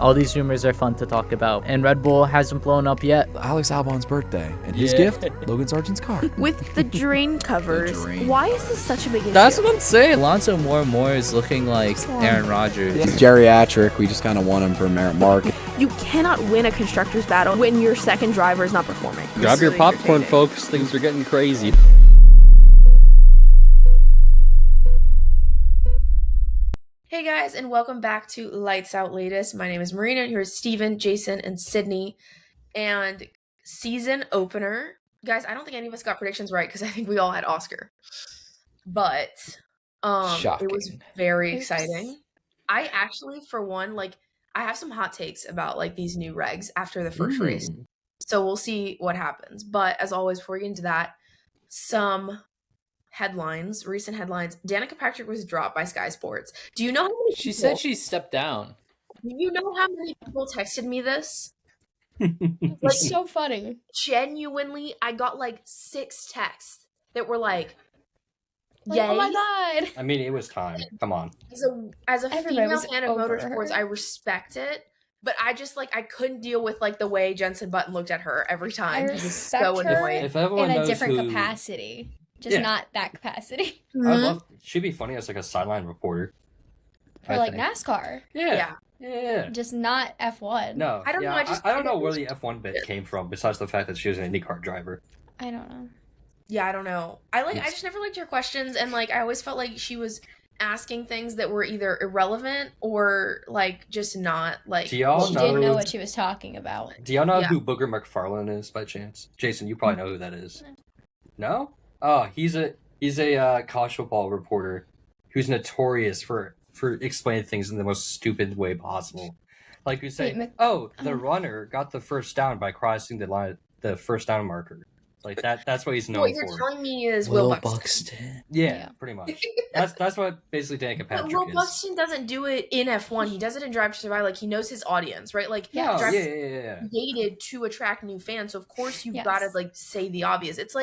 All these rumors are fun to talk about. And Red Bull hasn't blown up yet. Alex Albon's birthday, and his gift, Logan Sargent's car. With the drain covers, why is this such a big issue? That's what I'm saying. Alonso more and more is looking like Aaron Rodgers. He's geriatric. We just kind of want him for merit mark. You cannot win a constructor's battle when your second driver is not performing. Grab your popcorn, folks. Things are getting crazy. Hey guys, and welcome back to Lights Out Latest. My name is Marina, and here's Steven, Jason, and Sydney. And season opener. Guys, I don't think any of us got predictions right because I think we all had Oscar. But it was very exciting. I actually, for one, I have some hot takes about these new regs after the first race. So we'll see what happens. But as always, before we get into that, some recent headlines. Danica Patrick was dropped by Sky Sports. Do you know how many She said she stepped down. Do you know how many people texted me this? It's so funny. Genuinely, I got 6 texts that were yay. Oh my god. I mean, it was time. Come on. As a Everybody female was fan of over motorsports, her. I respect it. But I just I couldn't deal with the way Jensen Button looked at her every time. I He was respect so her annoying. If everyone in a knows different who... capacity. Just not that capacity. I love... She'd be funny as a sideline reporter. For I think. NASCAR. Yeah. Just not F1. No. I don't know, I don't know where the F1 bit came from, besides the fact that she was an IndyCar driver. I don't know. Yeah, I don't know. I just never liked her questions, and I always felt like she was asking things that were either irrelevant or just not Do y'all She know... didn't know what she was talking about. Do y'all know who Booger McFarlane is by chance? Jason, you probably know who that is. No? Oh, he's a college football reporter who's notorious for explaining things in the most stupid way possible. Like you say, the runner got the first down by crossing the line, the first down marker. That's what he's known for. What for. you're telling me is Will Buxton. Yeah, pretty much. That's what basically Danica Patrick But Will is. Buxton doesn't do it in F1. He does it in Drive to Survive. He knows his audience, right? Yeah. Drive created to attract new fans. So of course you've got to say the obvious. It's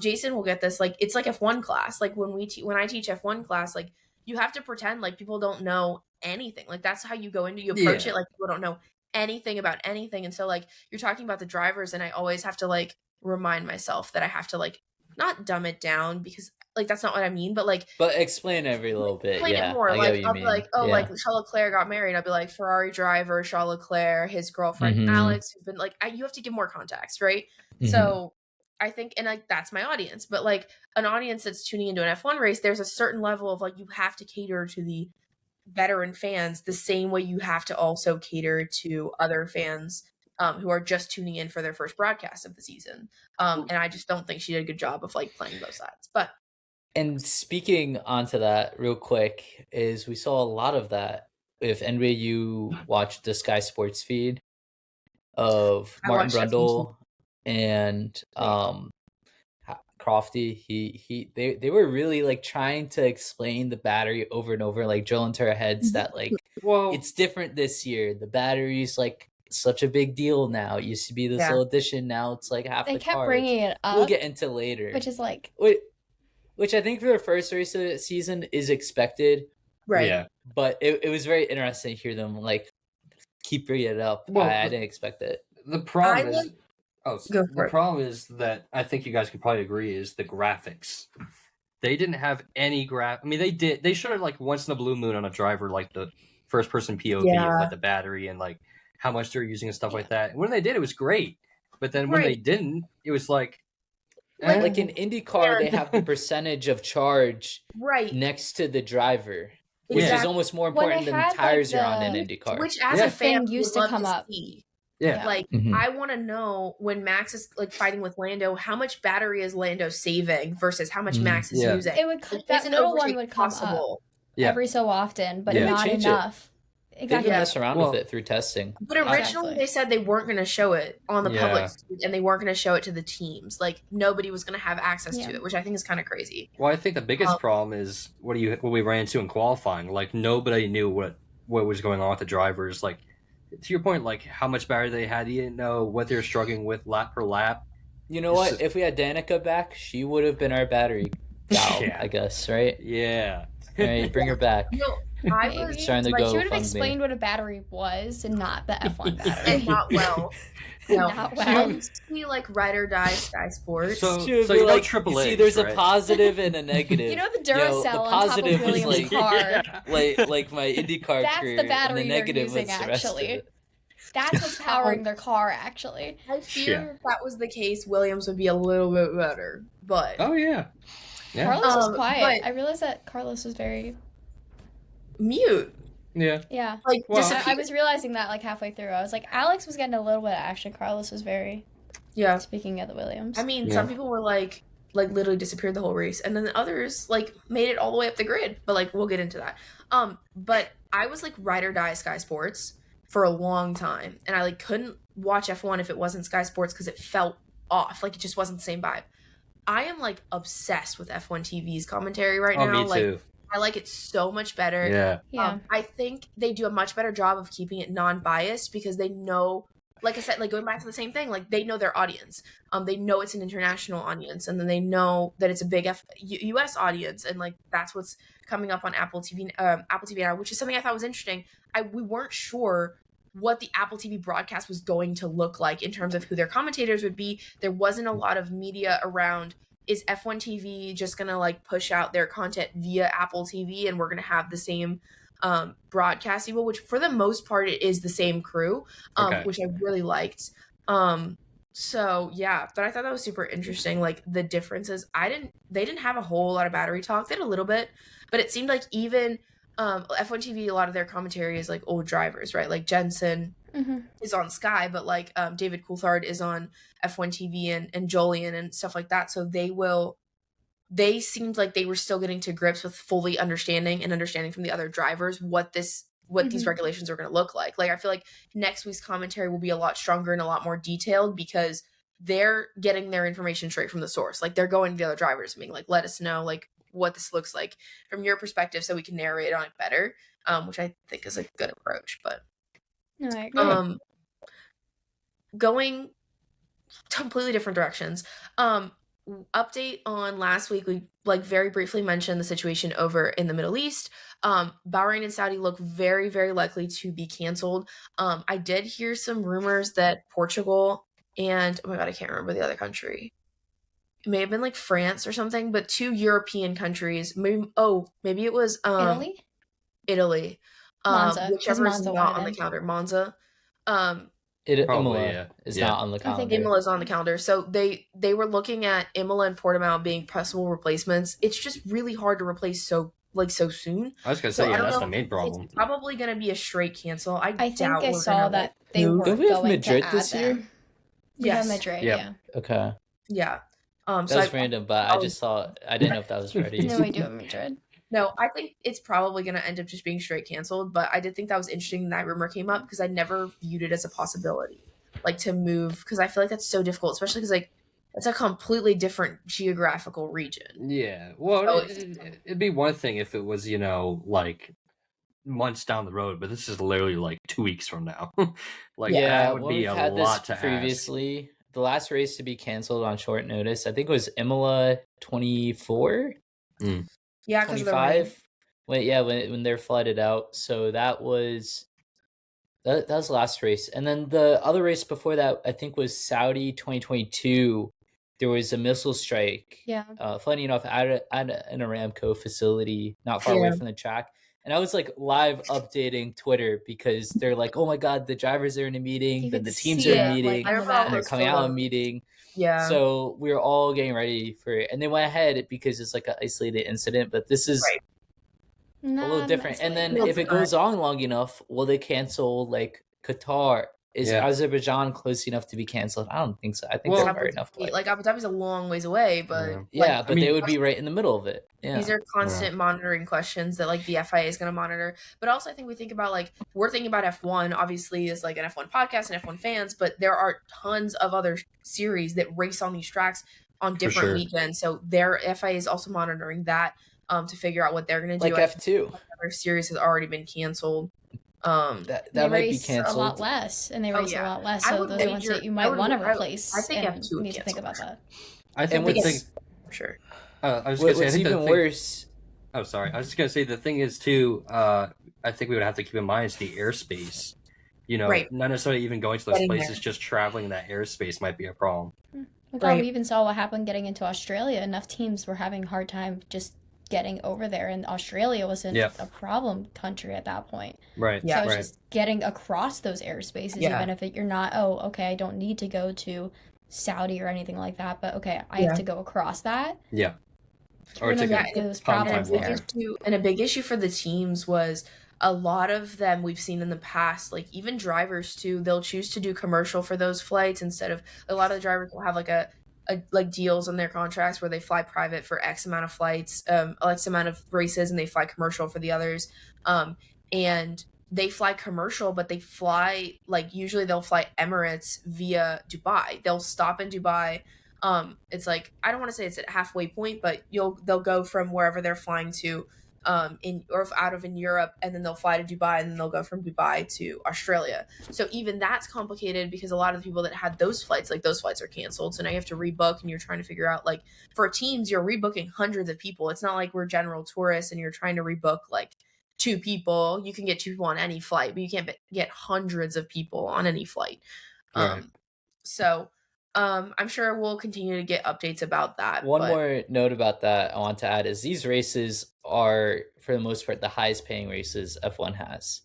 Jason will get this. It's like F1 class. When I teach F1 class, you have to pretend people don't know anything. That's how you go into you approach it. People don't know anything about anything. And so you're talking about the drivers, and I always have to remind myself that I have to not dumb it down because that's not what I mean, but explain every little bit. Explain it more. I'll be Charles Leclerc got married. I'll be Ferrari driver Charles Leclerc, his girlfriend Alex, who's been you have to give more context, right? So I think, and that's my audience, but an audience that's tuning into an F1 race, there's a certain level of you have to cater to the veteran fans the same way you have to also cater to other fans who are just tuning in for their first broadcast of the season. And I just don't think she did a good job of playing both sides. And speaking onto that real quick is we saw a lot of that. If anybody you watched the Sky Sports feed of Martin Brundle and Crofty, they were really trying to explain the battery over and over, drill into our heads that it's different this year. The battery's such a big deal now. It used to be this little addition, now it's half the They kept cars. bringing it up. We'll get into later, which is which I think for the first race of the season is expected, right? Yeah, but it was very interesting to hear them keep bringing it up. Well, I didn't expect it. The problem is that I think you guys can probably agree is the graphics. They didn't have any I mean, they did. They showed it once in a blue moon on a driver, the first person POV of the battery and how much they're using and stuff like that. And when they did, it was great. But then when they didn't, it was like in IndyCar, they have the percentage of charge next to the driver, which is almost more important than the tires you're on in IndyCar. Which as a fan used to come up. See. Yeah. I want to know when Max is fighting with Lando, how much battery is Lando saving versus how much Max is using. It would that middle one would come up every so often, but not enough. Exactly. They can mess around with it through testing. But originally they said they weren't going to show it on the public, and they weren't going to show it to the teams. Nobody was going to have access to it, which I think is kind of crazy. Well, I think the biggest problem is what we ran into in qualifying. Nobody knew what was going on with the drivers. To your point, how much battery they had, you didn't know what they were struggling with lap per lap. You know what? If we had Danica back, she would have been our battery gal, I guess, right? Yeah. right, bring her back. No, I Maybe. was Starting to But go she would have fund me. explained what a battery was and not the F1 battery. and not well. No, Not she well. used to be like ride or die Sky Sports. So She would you be know like, Triple you see, H, there's right? a positive and a negative. You know the the Duracell on top of positive was Williams' like, car. like my IndyCar That's career, the battery and the they're negative using, was the rest of actually. it. That's what's powering their car, actually. I fear if that was the case, Williams would be a little bit better. But Oh yeah. Carlos was quiet. but- I realized that Carlos was very... mute. Yeah. Yeah. Like, Well, disappear. I was realizing that like halfway through. I was like, Alex was getting a little bit of action. Carlos was very... Yeah. Speaking of the Williams. I mean, Yeah. some people were like literally disappeared the whole race, and then others like made it all the way up the grid. But like we'll get into that. But I was like ride or die Sky Sports for a long time, and I like couldn't watch F1 if it wasn't Sky Sports because it felt off. Like it just wasn't the same vibe. I am like obsessed with F1 TV's commentary right now. Me like too. I like it so much better. Yeah. yeah. I think they do a much better job of keeping it non-biased because they know, like I said, like going back to the same thing, like they know their audience. They know it's an international audience, and then they know that it's a big U.S. audience, and like that's what's coming up on Apple TV now, which is something I thought was interesting. We weren't sure what the Apple TV broadcast was going to look like in terms of who their commentators would be. There wasn't a lot of media around. Is F1 TV just gonna like push out their content via Apple TV, and we're gonna have the same broadcast people, which for the most part it is the same crew, Okay. which I really liked. So yeah, but I thought that was super interesting. Like the differences, they didn't have a whole lot of battery talk. They had a little bit, but it seemed like even F1 TV, a lot of their commentary is like old drivers, right? Like Jensen is on Sky, but like David Coulthard is on F1 TV and Jolien and stuff like that. So they seemed like they were still getting to grips with fully understanding from the other drivers what these regulations are going to look like. Like I feel like next week's commentary will be a lot stronger and a lot more detailed because they're getting their information straight from the source. Like they're going to the other drivers and being like, let us know like what this looks like from your perspective so we can narrate on it better, which I think is a good approach. But No, I agree. going completely different directions. Update on last week, we like very briefly mentioned the situation over in the Middle East. Bahrain and Saudi look very, very likely to be canceled. I did hear some rumors that Portugal and oh my god, I can't remember the other country. It may have been like France or something, but 2 European countries. Maybe it was Italy. Monza, Whichever is Monza not on wanted the calendar. Monza. Imola is not on the calendar. Imola is on the calendar. So they were looking at Imola and Portimao being possible replacements. It's just really hard to replace so soon. I was gonna say, I yeah, don't that's know. the main problem. It's probably going to be a straight cancel. I think doubt I we're saw gonna, that they move. were Don't we have going Madrid to this add year? them. We have Yes. Madrid, Yep. yeah. Okay. Yeah. That So was random, but I just saw. I didn't know if that was ready. No, we do have Madrid. No, I think it's probably going to end up just being straight canceled. But I did think that was interesting that rumor came up because I never viewed it as a possibility, like to move, because I feel like that's so difficult, especially because like it's a completely different geographical region. Yeah. Well, So it'd be one thing if it was, like months down the road, but this is literally like 2 weeks from now. Like that would be we've a had lot this to previously. The last race to be canceled on short notice, I think it was Imola 24, Yeah, because of the rain. 25. When they're flooded out. So that was the last race, and then the other race before that, I think, was Saudi 2022. There was a missile strike. Yeah. Funny enough, at an Aramco facility not far away from the track. And I was like live updating Twitter because they're like, oh my God, the drivers are in a meeting, then the teams are in a meeting, I remember all and they're those coming out of a photos. meeting. Yeah. So we were all getting ready for it. And they went ahead because it's like an isolated incident, but this is a little different. And then if it goes on long enough, will they cancel like Qatar? Is Azerbaijan close enough to be canceled? I don't think so. I think they're far enough away. Like Abu Dhabi's a long ways away, but Yeah, but they would be right in the middle of it. Yeah. These are constant monitoring questions that like the FIA is going to monitor. But also I think we think about like we're thinking about F1 obviously as like an F1 podcast and F1 fans, but there are tons of other series that race on these tracks on different weekends. So their FIA is also monitoring that to figure out what they're going to do. Like F2. Other series has already been canceled. That they might be race canceled. a lot less, and they race a lot less. I So would those are ones that you might want to replace. I think and F2 you would need to think cancel. about that. I think And the thing. For sure. I was What's gonna say, I think even the thing, worse? Oh, sorry. I was just gonna say the thing is too. I think we would have to keep in mind is the airspace. Not necessarily even going to those places, just traveling that airspace might be a problem. We even saw what happened getting into Australia. Enough teams were having a hard time just getting over there, and Australia wasn't a problem country at that point. Right. So it's just getting across those airspaces, even if you're not, I don't need to go to Saudi or anything like that, but I have to go across that. Yeah. Or those problems there. And a big issue for the teams was a lot of them we've seen in the past, like even drivers too, they'll choose to do commercial for those flights instead of, a lot of the drivers will have like deals in their contracts where they fly private for X amount of flights, X amount of races, and they fly commercial for the others. And they fly commercial, but they fly, like, usually they'll fly Emirates via Dubai. They'll stop in Dubai. It's like, I don't want to say it's at halfway point, but they'll go from wherever they're flying to in Europe, and then they'll fly to Dubai, and then they'll go from Dubai to Australia. So even that's complicated because a lot of the people that had those flights, like, those flights are canceled. So now you have to rebook, and you're trying to figure out, like, for teams, you're rebooking hundreds of people. It's not like we're general tourists and you're trying to rebook like 2 people. You can get 2 people on any flight, but you can't get hundreds of people on any flight. So I'm sure we'll continue to get updates about that. One more note about that I want to add is these races are, for the most part, the highest paying races F1 has.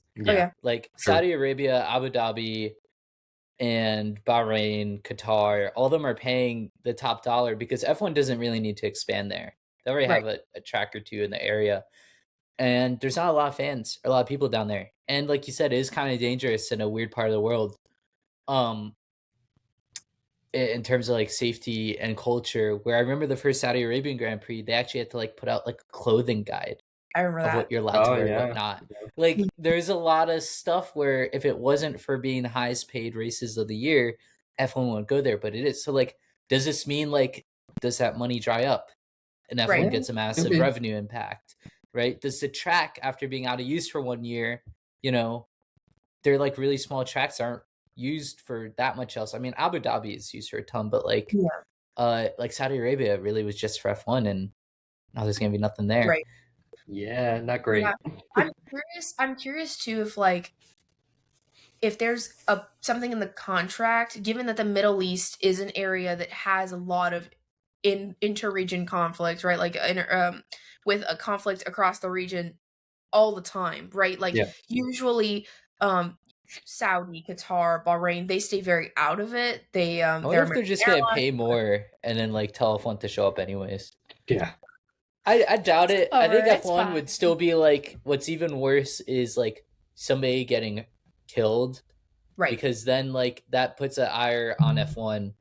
Like Saudi Arabia, Abu Dhabi, and Bahrain, Qatar, all of them are paying the top dollar because F1 doesn't really need to expand there. They already have a track or 2 in the area. And there's not a lot of fans, or a lot of people down there. And like you said, it is kind of dangerous in a weird part of the world. In terms of like safety and culture, where I remember the first Saudi Arabian Grand Prix, they actually had to like put out like a clothing guide. I remember of that. what you're allowed to wear and whatnot. Like there's a lot of stuff where if it wasn't for being the highest paid races of the year, F1 won't go there, but it is. So like, does this mean like, does that money dry up and F1 gets a massive revenue impact, right? Does the track, after being out of use for 1 year, they're like really small tracks aren't used for that much else. I mean, Abu Dhabi is used for a ton, but like Saudi Arabia really was just for F1, and now there's gonna be nothing there. Right. Yeah, not great. Yeah. I'm curious too if there's something in the contract, given that the Middle East is an area that has a lot of inter-region conflict, right? Like with a conflict across the region all the time, right? Like usually Saudi, Qatar, Bahrain, they stay very out of it. I wonder if they're just gonna pay more and then like tell F1 to show up anyways. Yeah. I doubt it. I think F1 would still be like, what's even worse is like somebody getting killed. Right. Because then like that puts an ire on F1.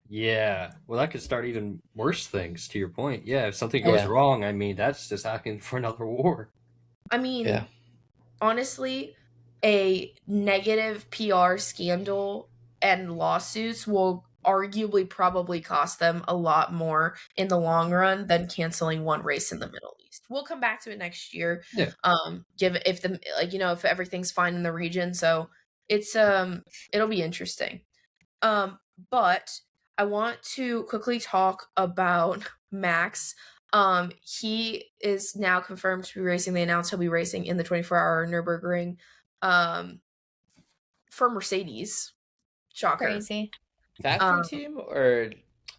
Yeah. Well, that could start even worse things, to your point. Yeah, if something goes wrong, I mean, that's just asking for another war. I mean, honestly, a negative PR scandal and lawsuits will arguably probably cost them a lot more in the long run than canceling one race in the Middle East. We'll come back to it next year. Yeah. If everything's fine in the region. So it's it'll be interesting. But I want to quickly talk about Max. He is now confirmed to be racing. They announced he'll be racing in the 24-hour Nurburgring for Mercedes. Shocker. Crazy. Factory team or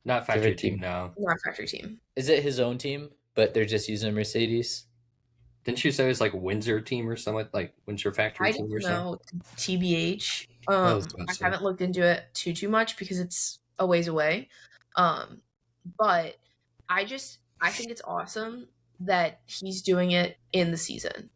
not factory team? No, not factory team. Is it his own team, but they're just using Mercedes? Didn't you say it was like Windsor team or something, like Windsor factory team or something? I don't know. TBH. I haven't looked into it too much because it's a ways away. But I think it's awesome that he's doing it in the season.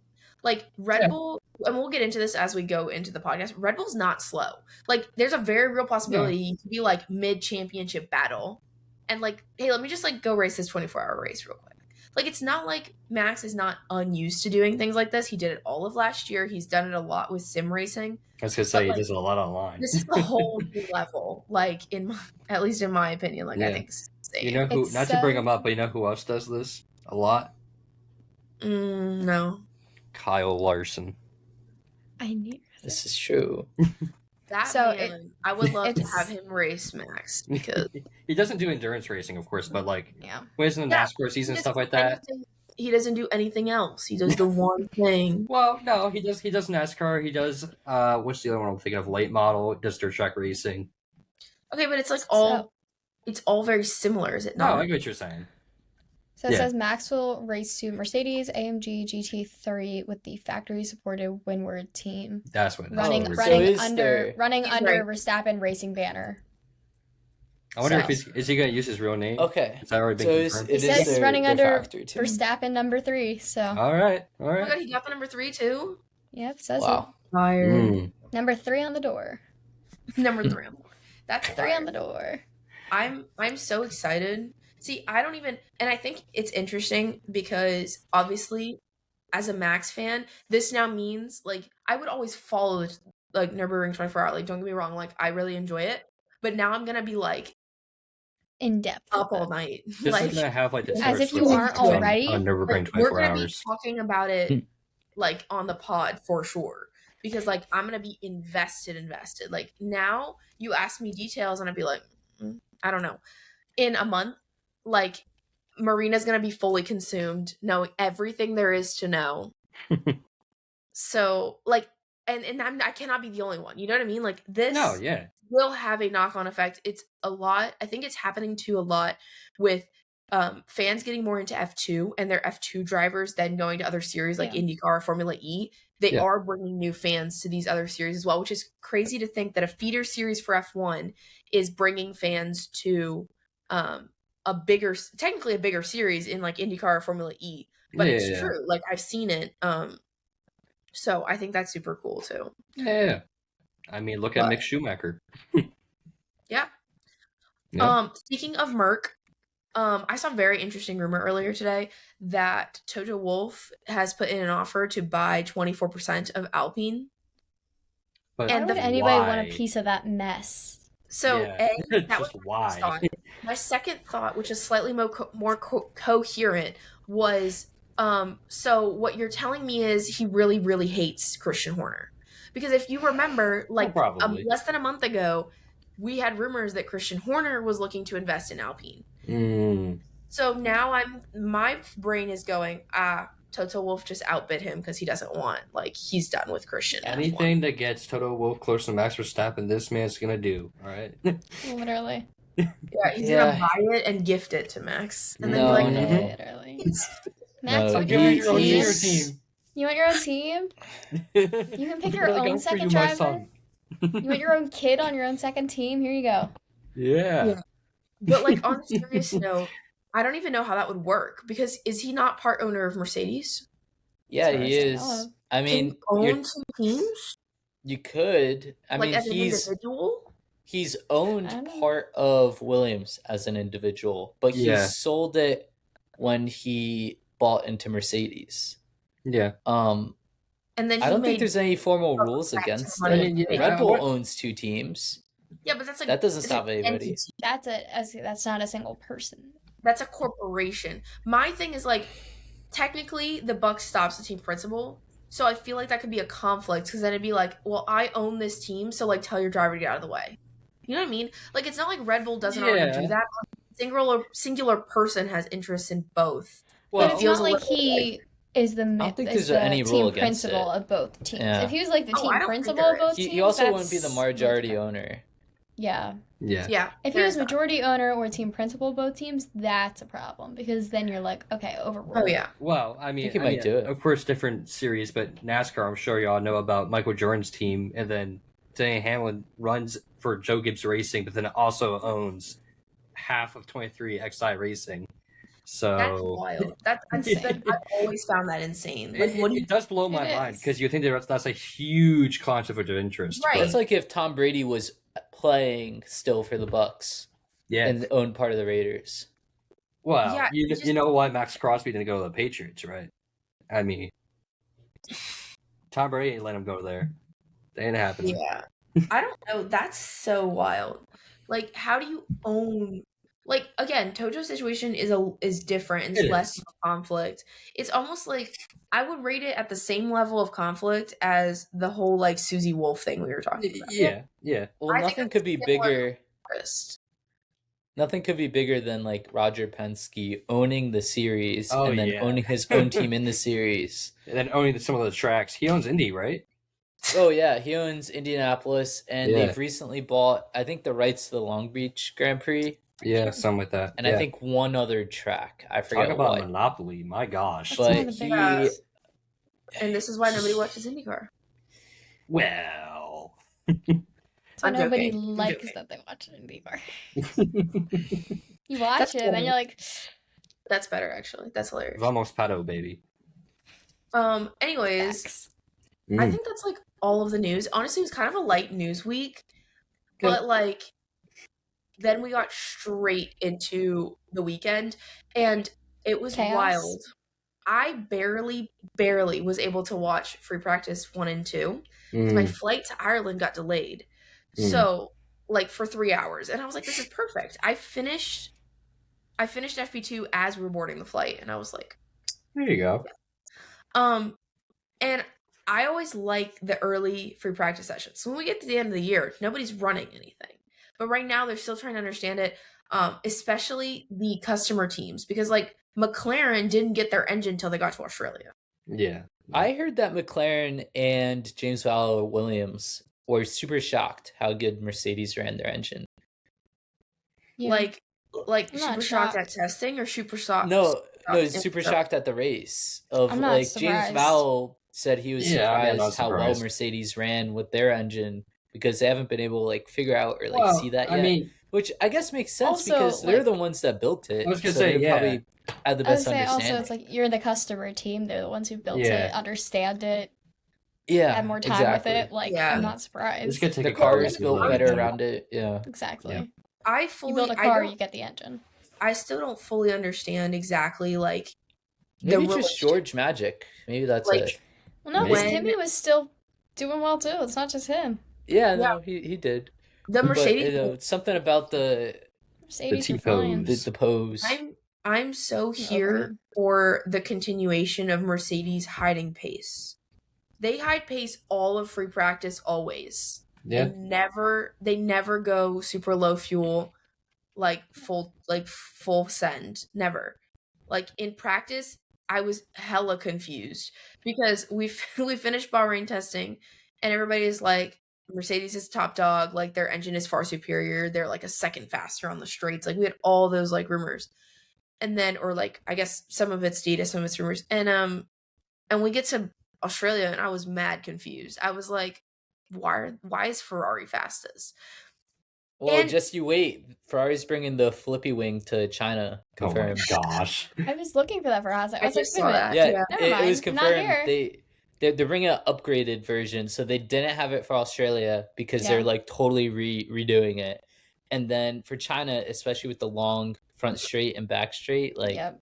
Like Red Bull, and we'll get into this as we go into the podcast. Red Bull's not slow. Like there's a very real possibility you could be like mid-championship battle and like, hey, let me just like go race this 24-hour race real quick. Like it's not like Max is not unused to doing things like this. He did it all of last year. He's done it a lot with sim racing. I was gonna say he does it a lot online. This is a whole new level. Like at least in my opinion, like I think it's insane. You know who? Not to bring him up, but you know who else does this a lot? No. Kyle Larson. I knew this is true. I would love to have him race Max because he doesn't do endurance racing, of course, but like when he's in the NASCAR season, stuff like that. he doesn't do anything else. He does the one thing. Well, no, he does NASCAR. He does what's the other one I'm thinking of? Late model, does dirt track racing. Okay, but it's like it's all very similar, is it No, not? I get what you're saying. So it says Max will race to Mercedes AMG GT3 with the factory supported Windward team. That's what running under Verstappen racing banner. I wonder if is he going to use his real name? Okay. Is that already been confirmed? It says running under Verstappen number 3. So. All right. Oh my god, he got the number 3 too. Yep, says number 3 on the door. Number 3 on the door. That's 3 on the door. I'm so excited. See, I don't even, and I think it's interesting because obviously, as a Max fan, this now means like I would always follow like Nurburgring 24 Hour. Like, don't get me wrong, like I really enjoy it, but now I'm gonna be like in depth up all night. Just like gonna have like as if you aren't already. On Nurburgring 24 We're gonna hours. be talking about it like on the pod for sure. Because like I'm gonna be invested. Like now you ask me details and I'd be like, I don't know. In a month, like Marina's gonna be fully consumed, knowing everything there is to know. So like, and I cannot be the only one. You know what I mean? Like this will have a knock-on effect. It's a lot. I think it's happening too a lot with fans getting more into F2 and their F2 drivers then going to other series like IndyCar, Formula E. They are bringing new fans to these other series as well, which is crazy to think that a feeder series for F1 is bringing fans to technically a bigger series in like IndyCar or Formula E. But it's true. Like I've seen it. So I think that's super cool too. Yeah. I mean, look at Mick Schumacher. Yeah. Speaking of Merc, I saw a very interesting rumor earlier today that Toto Wolff has put in an offer to buy 24% of Alpine. But why would anybody want a piece of that mess? So, that was why. My second thought, which is slightly more coherent, was so what you're telling me is he really, really hates Christian Horner. Because if you remember, like less than a month ago, we had rumors that Christian Horner was looking to invest in Alpine. So now my brain is going, Toto Wolff just outbid him because he doesn't want, like, he's done with Christian. Anything that gets Toto Wolff close to Max Verstappen, this man's gonna do. All right. Literally. Yeah, he's gonna buy it and gift it to Max, and then be like, literally. Max, you want your own team. You want your own team? You can pick your own second driver. You want your own kid on your own second team? Here you go. Yeah. But like on a serious note, I don't even know how that would work because is he not part owner of Mercedes? Yeah, he is. I mean, own two teams. You could. I mean, as an individual. He's owned part of Williams as an individual, but he sold it when he bought into Mercedes. Yeah. And then I don't think there's any formal rules against it. Red Bull owns two teams. Yeah, but that's like that doesn't stop anybody. That's not a single person. That's a corporation. My thing is like, technically, the buck stops the team principal. So I feel like that could be a conflict because then it'd be like, well, I own this team, so like tell your driver to get out of the way. You know what I mean? Like it's not like Red Bull doesn't already do that. Singular person has interests in both. Well, but it's not like he is the, I don't think there's any rule team principal of both teams. Yeah. If he was like the team principal of both teams, he also wouldn't be the majority owner. Yeah. Yeah. If he was majority owner or team principal of both teams, that's a problem because then you're like, okay, overruled. Oh yeah. Well, I mean, he might do it. Of course, different series, but NASCAR, I'm sure y'all know about Michael Jordan's team, and then Denny Hamlin runs for Joe Gibbs Racing, but then also owns half of 23 XI Racing. So that's wild. I've always found that insane. Like, it does blow my mind because you think that's a huge conflict of interest. Right. It's like if Tom Brady was playing still for the Bucks, and owned part of the Raiders. Well, you know why Max Crosby didn't go to the Patriots, right? I mean, Tom Brady ain't let him go there. That ain't happening. Yeah, I don't know. That's so wild. Like, how do you own? Like, again, Toto's situation is different. It's less of a conflict. It's almost like I would rate it at the same level of conflict as the whole like Susie Wolff thing we were talking about. Yeah. Well, nothing could be bigger. Nothing could be bigger than like Roger Penske owning the series Oh, and then yeah. owning his own team in the series. And then owning some of the tracks. He owns Indy, right? Oh yeah, he owns Indianapolis, and Yeah. they've recently bought, I think, the rights to the Long Beach Grand Prix, Yeah, something like that. and yeah. I think one other track. I forget Talk about what. monopoly. My gosh. That's one of But the he, Yeah. And this is why nobody watches IndyCar. Well. So I'm nobody joking. I'm likes joking. that they watch IndyCar. You watch That's it, and then cool. you're like, That's better, actually. That's hilarious. Vamos Pato, baby. Anyways, X. I think that's like all of the news. Honestly, it was kind of a light news week, but like then we got straight into the weekend, and it was Chaos. wild. I barely was able to watch free practice 1 and 2. My flight to Ireland got delayed. So, like, for 3 hours. And I was like, this is perfect. I finished FP2 as we were boarding the flight, and I was like, There you go. and I always like the early free practice sessions. So when we get to the end of the year, nobody's running anything. But right now they're still trying to understand it, especially the customer teams, because like McLaren didn't get their engine until they got to Australia. Yeah. I heard that McLaren and James Vowell Williams were super shocked how good Mercedes ran their engine. Yeah. Like I'm super not shocked at shocked. testing or super shocked? No, in- super shocked at the race. Of I'm not like surprised. James Vowell said he was Yeah, I'm not surprised how well surprised. Mercedes ran with their engine because they haven't been able to like figure out or like Well, see that yet. I mean, Which I guess makes sense Also, because they're like- the ones that built it. I was gonna so say, they yeah. probably had the I would best say also understanding. it's like you're the customer team. They're the ones who built Yeah. it, understand it, yeah, had more time exactly. with it. Like, Yeah. I'm not it's surprised. gonna take The a couple car is years built to better learn. around it. Yeah. Exactly. Yeah. I You fully build a I car, don't- you get the engine. I still don't fully understand exactly like Maybe the just George Magic. Maybe that's Like, it. Well, no, When- Timmy was still doing well too. It's not just him. Yeah, Yeah. no, he did. the Mercedes. But it's something about the Mercedes are T-pose. flying. the pose. I'm so here Agreed. for the continuation of Mercedes hiding pace. They hide pace all of free practice always. Yeah. They never go super low fuel, like full send. Never. Like in practice, I was hella confused because we finished Bahrain testing, and everybody is like, Mercedes is top dog. Like their engine is far superior. They're like a second faster on the straights. Like we had all those like rumors, and then or like I guess some of it's data, some of it's rumors, and we get to Australia, and I was mad confused. I was like, why is Ferrari fastest? Well, And- just you wait. Ferrari's bringing the flippy wing to China. Oh my Confirmed. gosh. I was looking for that for a hot second. I was like, just wait a saw minute. that. Yeah, Never it was mind, not confirmed. here. They're bringing an upgraded version, so they didn't have it for Australia because they're Yeah. like totally redoing it. And then for China, especially with the long front straight and back straight, like Yep.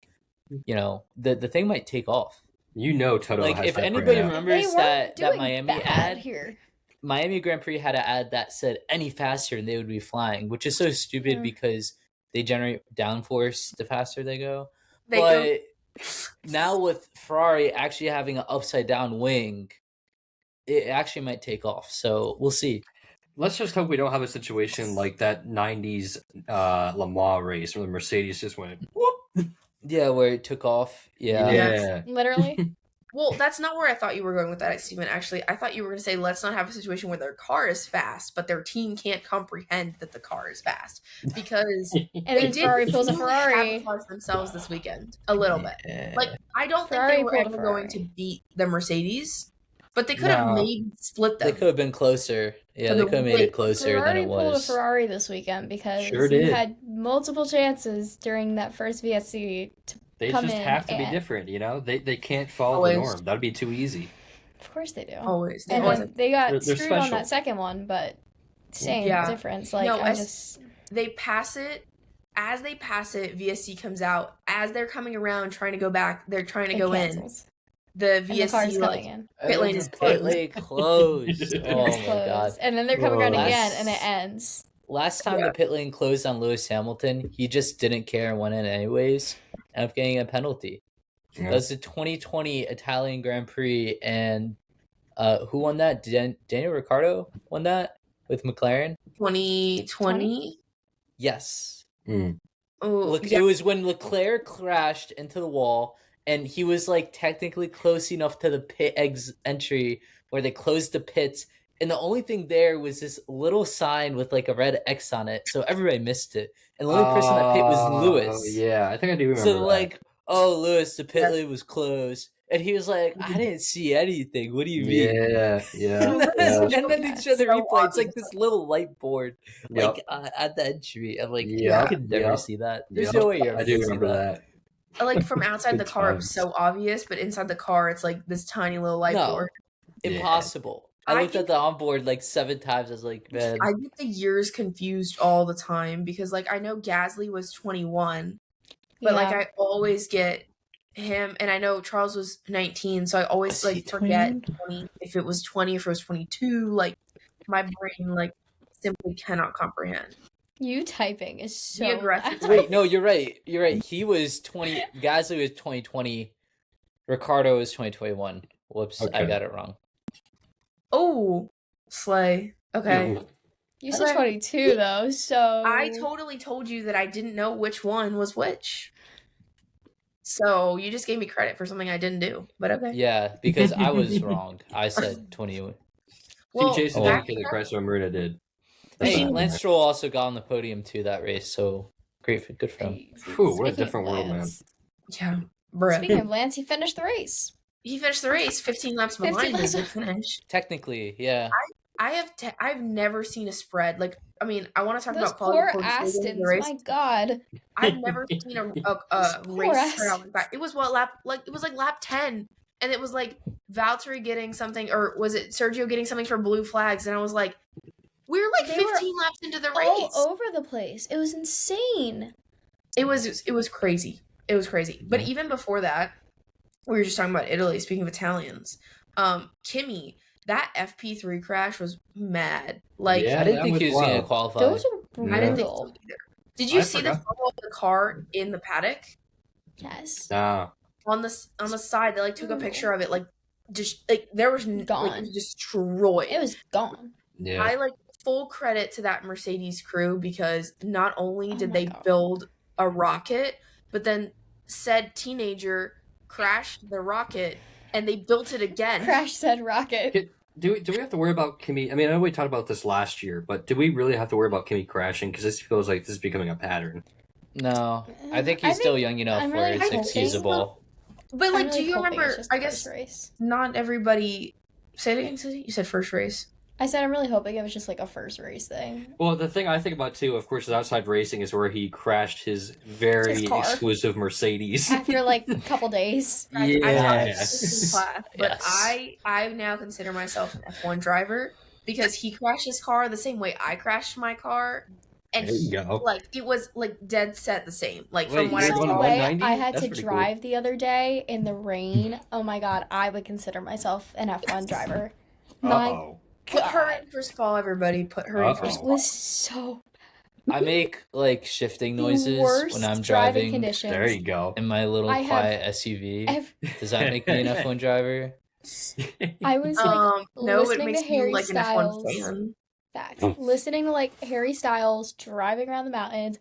you know, the thing might take off. You know Toto Like has if that anybody brand out. remembers They that weren't doing Miami bad ad, here. Miami Grand Prix had an ad that said any faster and they would be flying, which is so stupid Yeah. because they generate downforce the faster they go. They but go- now with Ferrari actually having an upside down wing, it actually might take off. So we'll see. Let's just hope we don't have a situation like that 90s Le Mans race where the Mercedes just went whoop. Yeah, where it took off. Yeah. Yeah. Literally. Well, that's not where I thought you were going with that, Stephen. Actually, I thought you were going to say, let's not have a situation where their car is fast, but their team can't comprehend that the car is fast. Because And then Ferrari pulls a Ferrari. sabotage themselves this weekend a little bit. Yeah. Like, I don't Ferrari think they were pulled a ever going Ferrari. to beat the Mercedes, but they could have No. maybe split them. They could have been closer. Yeah, For they the could have made win. it closer than Ferrari it pulled a was. Ferrari this weekend because Sure you did. had multiple chances during that first VSC to They come just in have to be and- different, you know? They can't follow Always. the norm. That'd be too easy. Of course they do. Always. They And always then they got They're screwed on special. that second one, but same Yeah. difference. Like No, I as- just they pass it. As they pass it, VSC comes out. As they're coming around trying to go back, they're trying to it go in. cancels. The And the car's VSC coming in. pit lane is Pit closed. lane closed. It's Oh It's my closed. god. And then they're coming around Whoa. again and it ends. Last time Yeah. the pit lane closed on Lewis Hamilton, he just didn't care and went in anyways, ended up getting a penalty. Yeah. That was the 2020 Italian Grand Prix, and who won that? Daniel Ricciardo won that with McLaren? 2020. Yes. Look, it was when Leclerc crashed into the wall, and he was like technically close enough to the pit entry where they closed the pits, and the only thing there was this little sign with like a red X on it, so everybody missed it. And the only person that pit was Lewis. Yeah, I think I do remember So that. like, oh, Lewis, the pit lane was closed. And he was like, I didn't see anything. What do you mean? Yeah. And then they show the replay. It's like this little light board, like at the entry. I'm like, I could never see that. There's no way you're I do remember that. Like from outside the car, it was so obvious, but inside the car, it's like this tiny little light board. Impossible. I looked at the onboard like 7 times. I was like, man. I get the years confused all the time because, like, I know Gasly was 21, but like I always get him, and I know Charles was 19, so I always like forget 20, if it was 20, if it was 22. Like my brain like simply cannot comprehend. You typing is so aggressive. Wait, no, you're right. You're right. He was 20. Gasly was 2020. Ricardo was 2021. Whoops, I got it wrong. Oh, slay. Okay. You said 22 though, so I totally told you that I didn't know which one was which. So you just gave me credit for something I didn't do, but okay. Yeah, because I was wrong. I said 20. Well, see, Jason didn't get the credit, so Marina did. Hey, Lance Stroll also got on the podium too that race, so good for him. Ooh, what a different world, man. Yeah, bruh. Speaking of Lance, he finished the race. He finished the race 15 laps behind his finish. Technically, yeah. I've never seen a spread. Like, I mean, I want to talk Those about poor Astons. My God, I've never seen a race spread out like that. It was lap 10, and it was like Valtteri getting something, or was it Sergio getting something for blue flags? And I was like, we were like 15 laps into the race, all over the place. It was insane. It was crazy. It was crazy. But even before that, we were just talking about Italy. Speaking of Italians, Kimi, that FP3 crash was mad. Like, I didn't think he was going to qualify. Those were brutal. I didn't think so either. Did you see the photo of the car in the paddock? Yes. Nah. On the side, they like took a picture of it. Like, just like there was gone. Like, it was destroyed. It was gone. Yeah. I like full credit to that Mercedes crew because not only did they build a rocket, but then said teenager crashed the rocket and they built it again. Crash said rocket. Do we have to worry about Kimi? I mean, I know we talked about this last year, but do we really have to worry about Kimi crashing? Because this feels like this is becoming a pattern. No, I think he's still young enough where it's excusable. But like, do you remember? I guess not everybody. Say it again, Susie. You said first race. I said I'm really hoping it was just like a first race thing. Well, the thing I think about too, of course, is outside racing is where he crashed his very exclusive Mercedes after like a couple days. Yes. But I now consider myself an F1 driver because he crashed his car the same way I crashed my car. And like it was like dead set the same. Like from what I saw, I had to drive the other day in the rain. Oh my God, I would consider myself an F1 driver. Put her in first of all, everybody. Put her in first of all. It was so. I make like shifting noises when I'm driving. Conditions. There you go. In my little quiet SUV. Does that make me an F1 driver? I was like no, it listening makes to Harry you like Styles. an F1 fan. Facts. Listening to like Harry Styles driving around the mountains,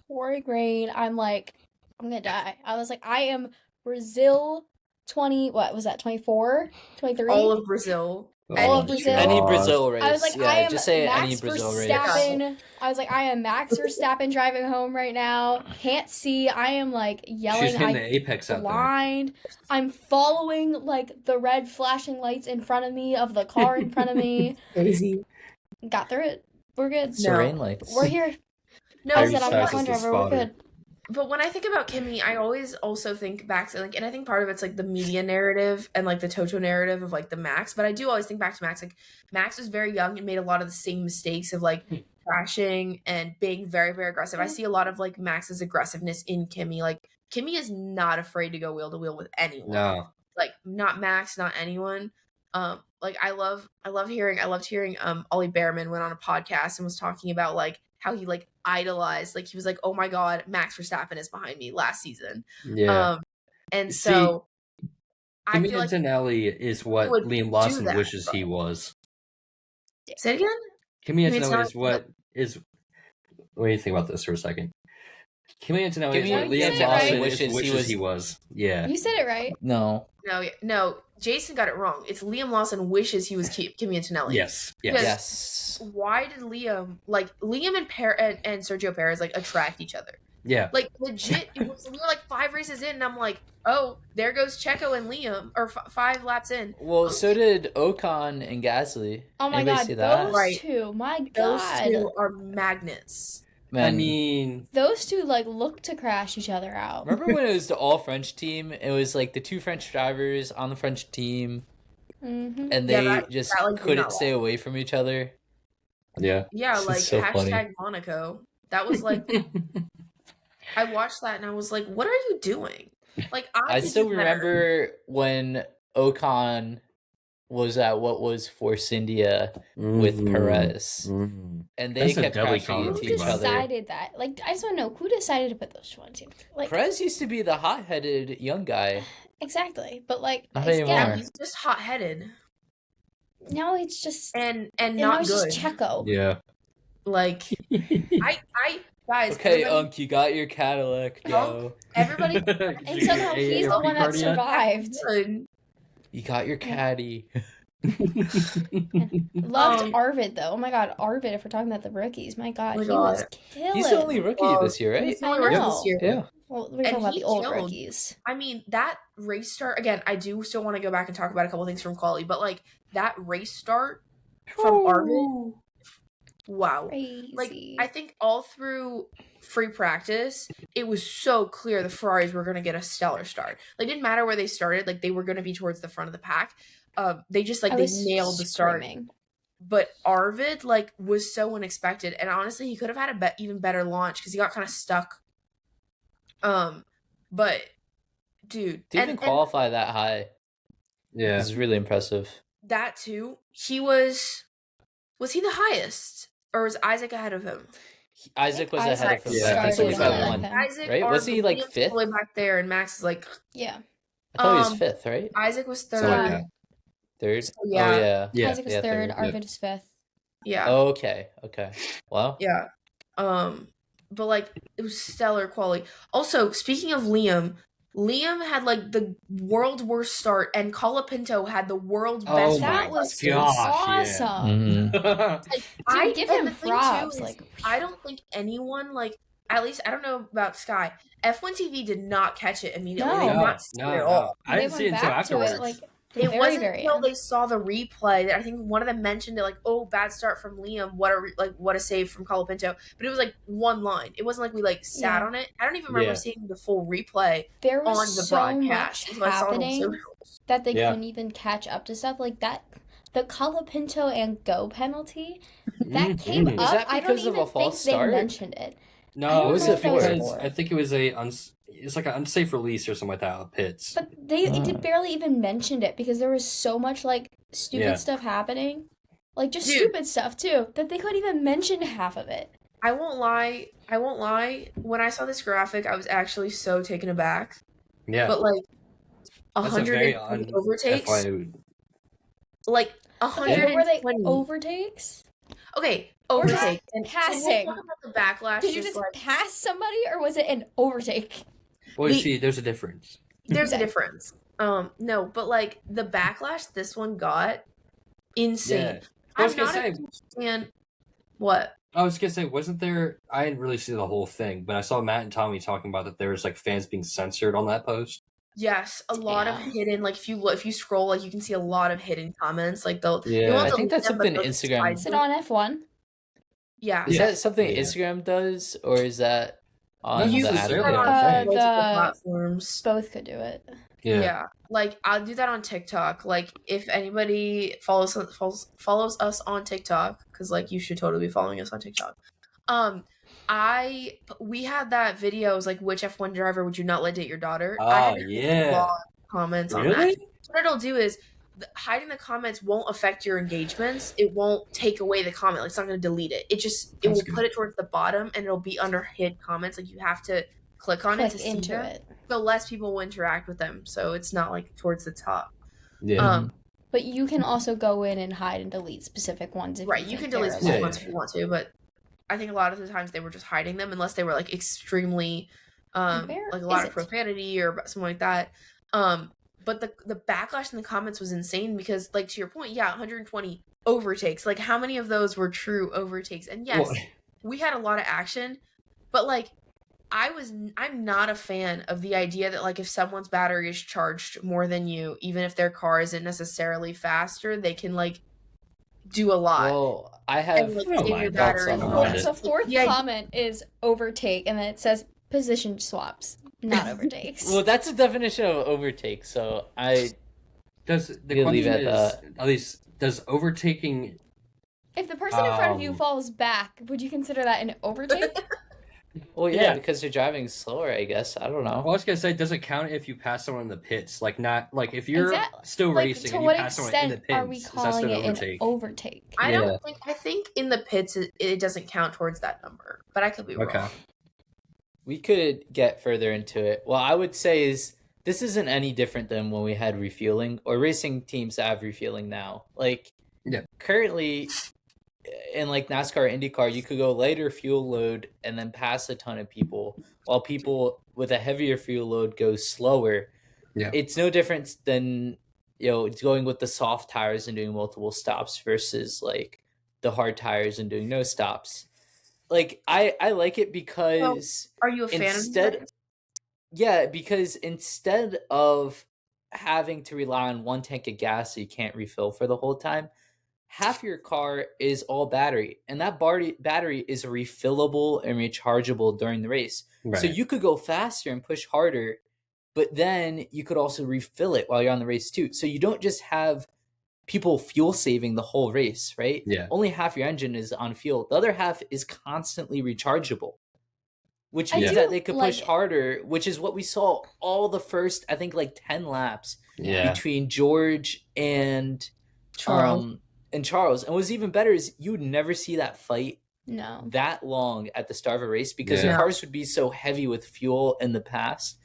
pouring rain. I'm like, I'm gonna die. I was like, I am Brazil 20. What was that? 24, 23. All of Brazil. All of Brazil. Any Brazil race. I was like, I am just say Max any Brazil Verstappen. race. I was like, I am Max Verstappen driving home right now. Can't see. I am like yelling. She's hitting the apex out blind. I'm following like the red flashing lights in front of me of the car in front of me. Crazy. Got through it. We're good. Serene lights. We're here. No, I said I'm not one driver. We're good. But when I think about Kimi, I always also think back to like, and I think part of it's like the media narrative and like the Toto narrative of like the Max. But I do always think back to Max. Like Max was very young and made a lot of the same mistakes of like crashing and being very, very aggressive. I see a lot of like Max's aggressiveness in Kimi. Like Kimi is not afraid to go wheel to wheel with anyone. No, like not Max, not anyone. Like I loved hearing Ollie Behrman went on a podcast and was talking about like how he like idolized, like he was like, oh my God, Max Verstappen is behind me last season. Yeah. And so I feel like Antonelli is what Liam Lawson wishes he was. Say it again? Kimi Antonelli is what do you think about this for a second? Kimi Antonelli is Kimi what Liam Antonelli Lawson wishes he was. Yeah. You said it right. No. No, Jason got it wrong. It's Liam Lawson wishes he was Kimi Antonelli. Yes. Yes. Why did Liam and Sergio Perez like attract each other? Yeah. Like legit, we were like 5 races in, and I'm like, oh, there goes Checo and Liam, or 5 laps in. Well, so did Ocon and Gasly. Oh my Anybody god, see that? those two, my Those god. two are magnets. Man, I mean, Those two like look to crash each other out. remember when it was the all French team? It was like the 2 French drivers on the French team, Mm-hmm. and Yeah, they that, just like, did couldn't not stay away from each other. yeah. Yeah, This like is so funny. hashtag Monaco. That was like, I watched that and I was like, what are you doing? Like, I think still it's better. remember when Ocon was at what was Force India with Perez, Mhm. and they That's a kept deadly crashing combo. into Who each other. decided that? Like, I just want to know who decided to put those two on together. Like, Perez used to be the hot-headed young guy. exactly, but like, Not it's anymore. Yeah, getting- he's just hot headed now it's just and and not now it's good. just Checo. Yeah. Like, I guys, Okay, everybody, you got your Cadillac, Joe. everybody And somehow he's the one that survived. good. You got your caddy. Loved Arvid though. Oh my god, Arvid! If we're talking about the rookies, my god, Oh my he was God. killing. He's the only rookie Well, this year, right? He's the I only rookie know. this year. Yeah. Well, we're And talking about he the old killed. rookies. I mean, that race start again. I do still want to go back and talk about a couple things from quali, but like that race start from Arvid. Wow. Crazy. Like, I think all through free practice, it was so clear the Ferraris were going to get a stellar start. Like, it didn't matter where they started. Like, they were going to be towards the front of the pack. They just, like, I they was nailed the start. screaming. But Arvid, like, was so unexpected. And honestly, he could have had a even better launch because he got kind of stuck. But, dude. To even qualify that high Yeah. is really impressive. That, too, he was he the highest? Or was Isaac ahead of him? Isaac was Isaac ahead of him. Yeah, I think it was started by ahead one. of him. Isaac, Right? Was he, like, Williams fifth? all the way back there, and Max is like, Yeah. I thought he was Um, fifth, right? Isaac was third. Something like that. Third? yeah. Oh, yeah. Yeah. Isaac was Yeah, third. third, Arvid was fifth. Yeah. Okay. Wow. Yeah. But like it was stellar quality. Also, speaking of Liam had like the world's worst start, and Colapinto had the world's Oh best. my That was gosh, awesome. Mhm. I give and him the thing, props, is, like- I don't think anyone like. At least I don't know about Sky. F1 TV did not catch it immediately. They did No. not see it at all. I didn't They see it went until back to afterwards. it, like, It very, wasn't very until end. they saw the replay that I think one of them mentioned it, like, "Oh, bad start from Liam. What a save from Colapinto." But it was like one line. It wasn't like we like sat Yeah. on it. I don't even remember Yeah. seeing the full replay There was on the so broadcast. much So I saw it on happening socials. that they Yeah. couldn't even catch up to stuff like that. The Colapinto and go penalty that came Mhm. up. Is that I don't because of even a false think start? they mentioned it. I No, don't What was know it if that was for? for. I think it was it's like an unsafe release or something like that of pits. But it did barely even mentioned it because there was so much like stupid Yeah. stuff happening, like just Dude. stupid stuff too, that they couldn't even mention half of it. I won't lie. When I saw this graphic, I was actually so taken aback. Yeah. But like, That's a very 120 overtakes, FYI. like Okay, but were they 120. overtakes? Okay, Or just overtake. And passing? we'll talk about the backlash. Did you just like, pass somebody, or was it an overtake? Well, you We- see, there's a difference. there's a Okay. difference. No, but like the backlash this one got, insane. Yeah. I was I'm gonna not say, a huge fan. What? I was gonna say, wasn't there? I didn't really see the whole thing, but I saw Matt and Tommy talking about that there was like fans being censored on that post. Yes, a lot of Damn. hidden. Like if you scroll, like you can see a lot of hidden comments. Like they'll. they Yeah. won't I think delete that's them, but something they'll Instagram- hide Is it them. on F1? Yeah. Is Yeah. that something Yeah. Instagram does, or is that on Not the necessarily, app? I think. multiple the- platforms. Both could do it. Yeah. Like I'll do that on TikTok. Like if anybody follows us on TikTok, because like you should totally be following us on TikTok. We had that video. It was like, which F1 driver would you not let date your daughter? I Oh had a yeah. lot of comments on that. Really? What it'll do is hiding the comments won't affect your engagements. It won't take away the comment. Like it's not going to delete it. It That's will good. put it towards the bottom, and it'll be under hid comments. Like you have to click on it Click to see into them. it. So less people will interact with them. So it's not like towards the top. Yeah. But you can also go in and hide and delete specific ones. If Right, you you think can delete they're specific Yeah, ones if you want to, but I think a lot of the times they were just hiding them unless they were like extremely like a lot of profanity or something like that. But the backlash in the comments was insane because, like, to your point, 120 overtakes. Like, how many of those were true overtakes? And yes, we had a lot of action, but like I'm not a fan of the idea that like if someone's battery is charged more than you, even if their car isn't necessarily faster, they can like do a lot. Well, I have your battery. The fourth comment is overtake, and then it says position swaps, not overtakes. Well, that's the definition of overtake. So does overtaking? If the person in front of you falls back, would you consider that an overtake? Well, yeah, because they're driving slower, I guess. I don't know. Well, I was gonna say, does it count if you pass someone in the pits? Like, not like if you're still racing and you pass someone in the pits. Are we calling it an overtake? I don't think. I think in the pits it doesn't count towards that number, but I could be wrong. We could get further into it. Well, I would say this isn't any different than when we had refueling or racing teams that have refueling now. Like, currently, in like NASCAR, IndyCar, you could go lighter fuel load and then pass a ton of people, while people with a heavier fuel load go slower. Yeah, it's no different than it's going with the soft tires and doing multiple stops versus like the hard tires and doing no stops. Like I like it because are you a fan of that? Yeah, because instead of having to rely on one tank of gas so you can't refill for the whole time, half your car is all battery, and that battery is refillable and rechargeable during the race. Right. So you could go faster and push harder, but then you could also refill it while you're on the race too. So you don't just have people fuel saving the whole race, right? Yeah. Only half your engine is on fuel. The other half is constantly rechargeable, which means that they could push harder, which is what we saw all the first, I think, like 10 laps between George and Charles. And what's even better is you would never see that fight that long at the start of a race because the cars would be so heavy with fuel in the past,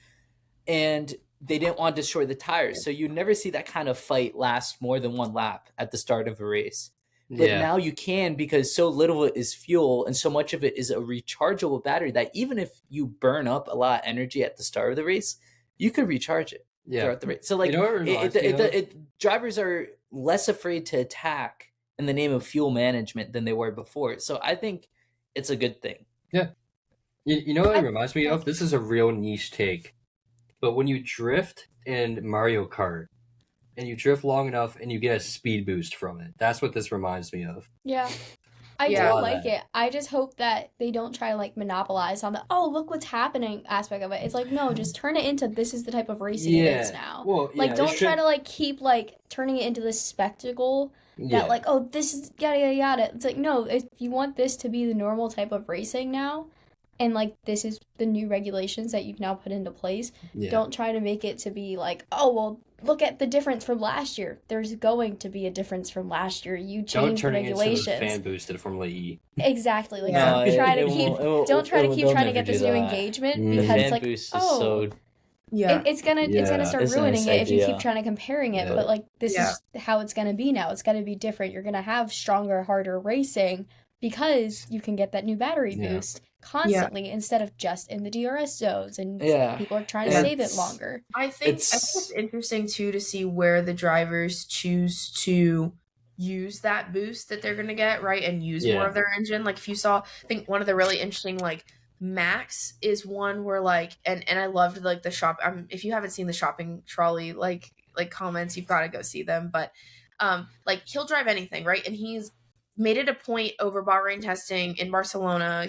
and they didn't want to destroy the tires. So you'd never see that kind of fight last more than one lap at the start of a race. But now you can, because so little of it is fuel and so much of it is a rechargeable battery that even if you burn up a lot of energy at the start of the race, you could recharge it throughout the race. So like drivers are less afraid to attack in the name of fuel management than they were before. So I think it's a good thing. Yeah. You know what it reminds me of? This is a real niche take. But when you drift in Mario Kart, and you drift long enough and you get a speed boost from it, that's what this reminds me of. Yeah. I do like it. I just hope that they don't try to like monopolize on the look what's happening aspect of it. It's like, no, just turn it into this is the type of racing it is now. Well, like don't try to like keep like turning it into this spectacle that like, this is yada yada yada. It's like, no, if you want this to be the normal type of racing now, and like this is the new regulations that you've now put into place, don't try to make it to be like, look at the difference from last year. There's going to be a difference from last year. You changed the regulations. Don't turn it into the fan boosted Formula E. Exactly. Like don't try to keep trying to get this new engagement because it's like, it's gonna start ruining it if you keep trying to comparing it. But like this is how it's gonna be now. It's gonna be different. You're gonna have stronger, harder racing because you can get that new battery boost constantly instead of just in the DRS zones, and people are trying to save it longer. I think it's interesting too to see where the drivers choose to use that boost that they're going to get, right, and use more of their engine. Like if you saw, I think one of the really interesting like Max is one where like and I loved like the shop. If you haven't seen the shopping trolley like comments, you've got to go see them. But like he'll drive anything, right, and he's made it a point over Bahrain testing in Barcelona,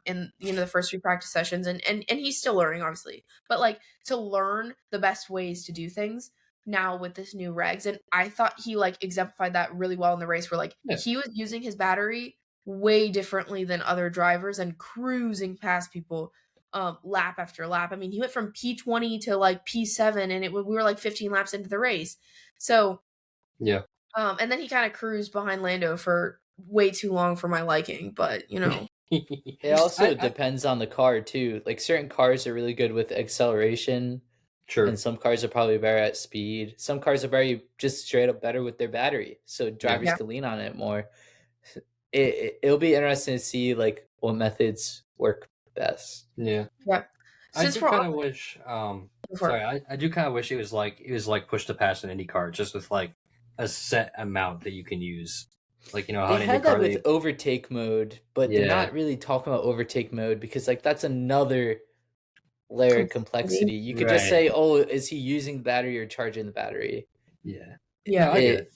in the first 3 practice sessions, and he's still learning, obviously, but like to learn the best ways to do things now with this new regs. And I thought he like exemplified that really well in the race, where like he was using his battery way differently than other drivers and cruising past people lap after lap. I mean, he went from P20 to like P7, and we were like 15 laps into the race. So and then he kind of cruised behind Lando for way too long for my liking, but it also depends on the car too. Like certain cars are really good with acceleration, and some cars are probably better at speed. Some cars are very just straight up better with their battery, so drivers can lean on it more. it'll be interesting to see like what methods work best. Yeah. Yep. I Since do we're kind on of wish. for Sorry, I do kind of wish it was like push to pass an IndyCar, just with like a set amount that you can use. Like how They in had that IndyCar with overtake mode, but they're not really talking about overtake mode because like that's another layer of complexity. You could just say, "Oh, is he using the battery or charging the battery?" Yeah. Yeah. No, I get it.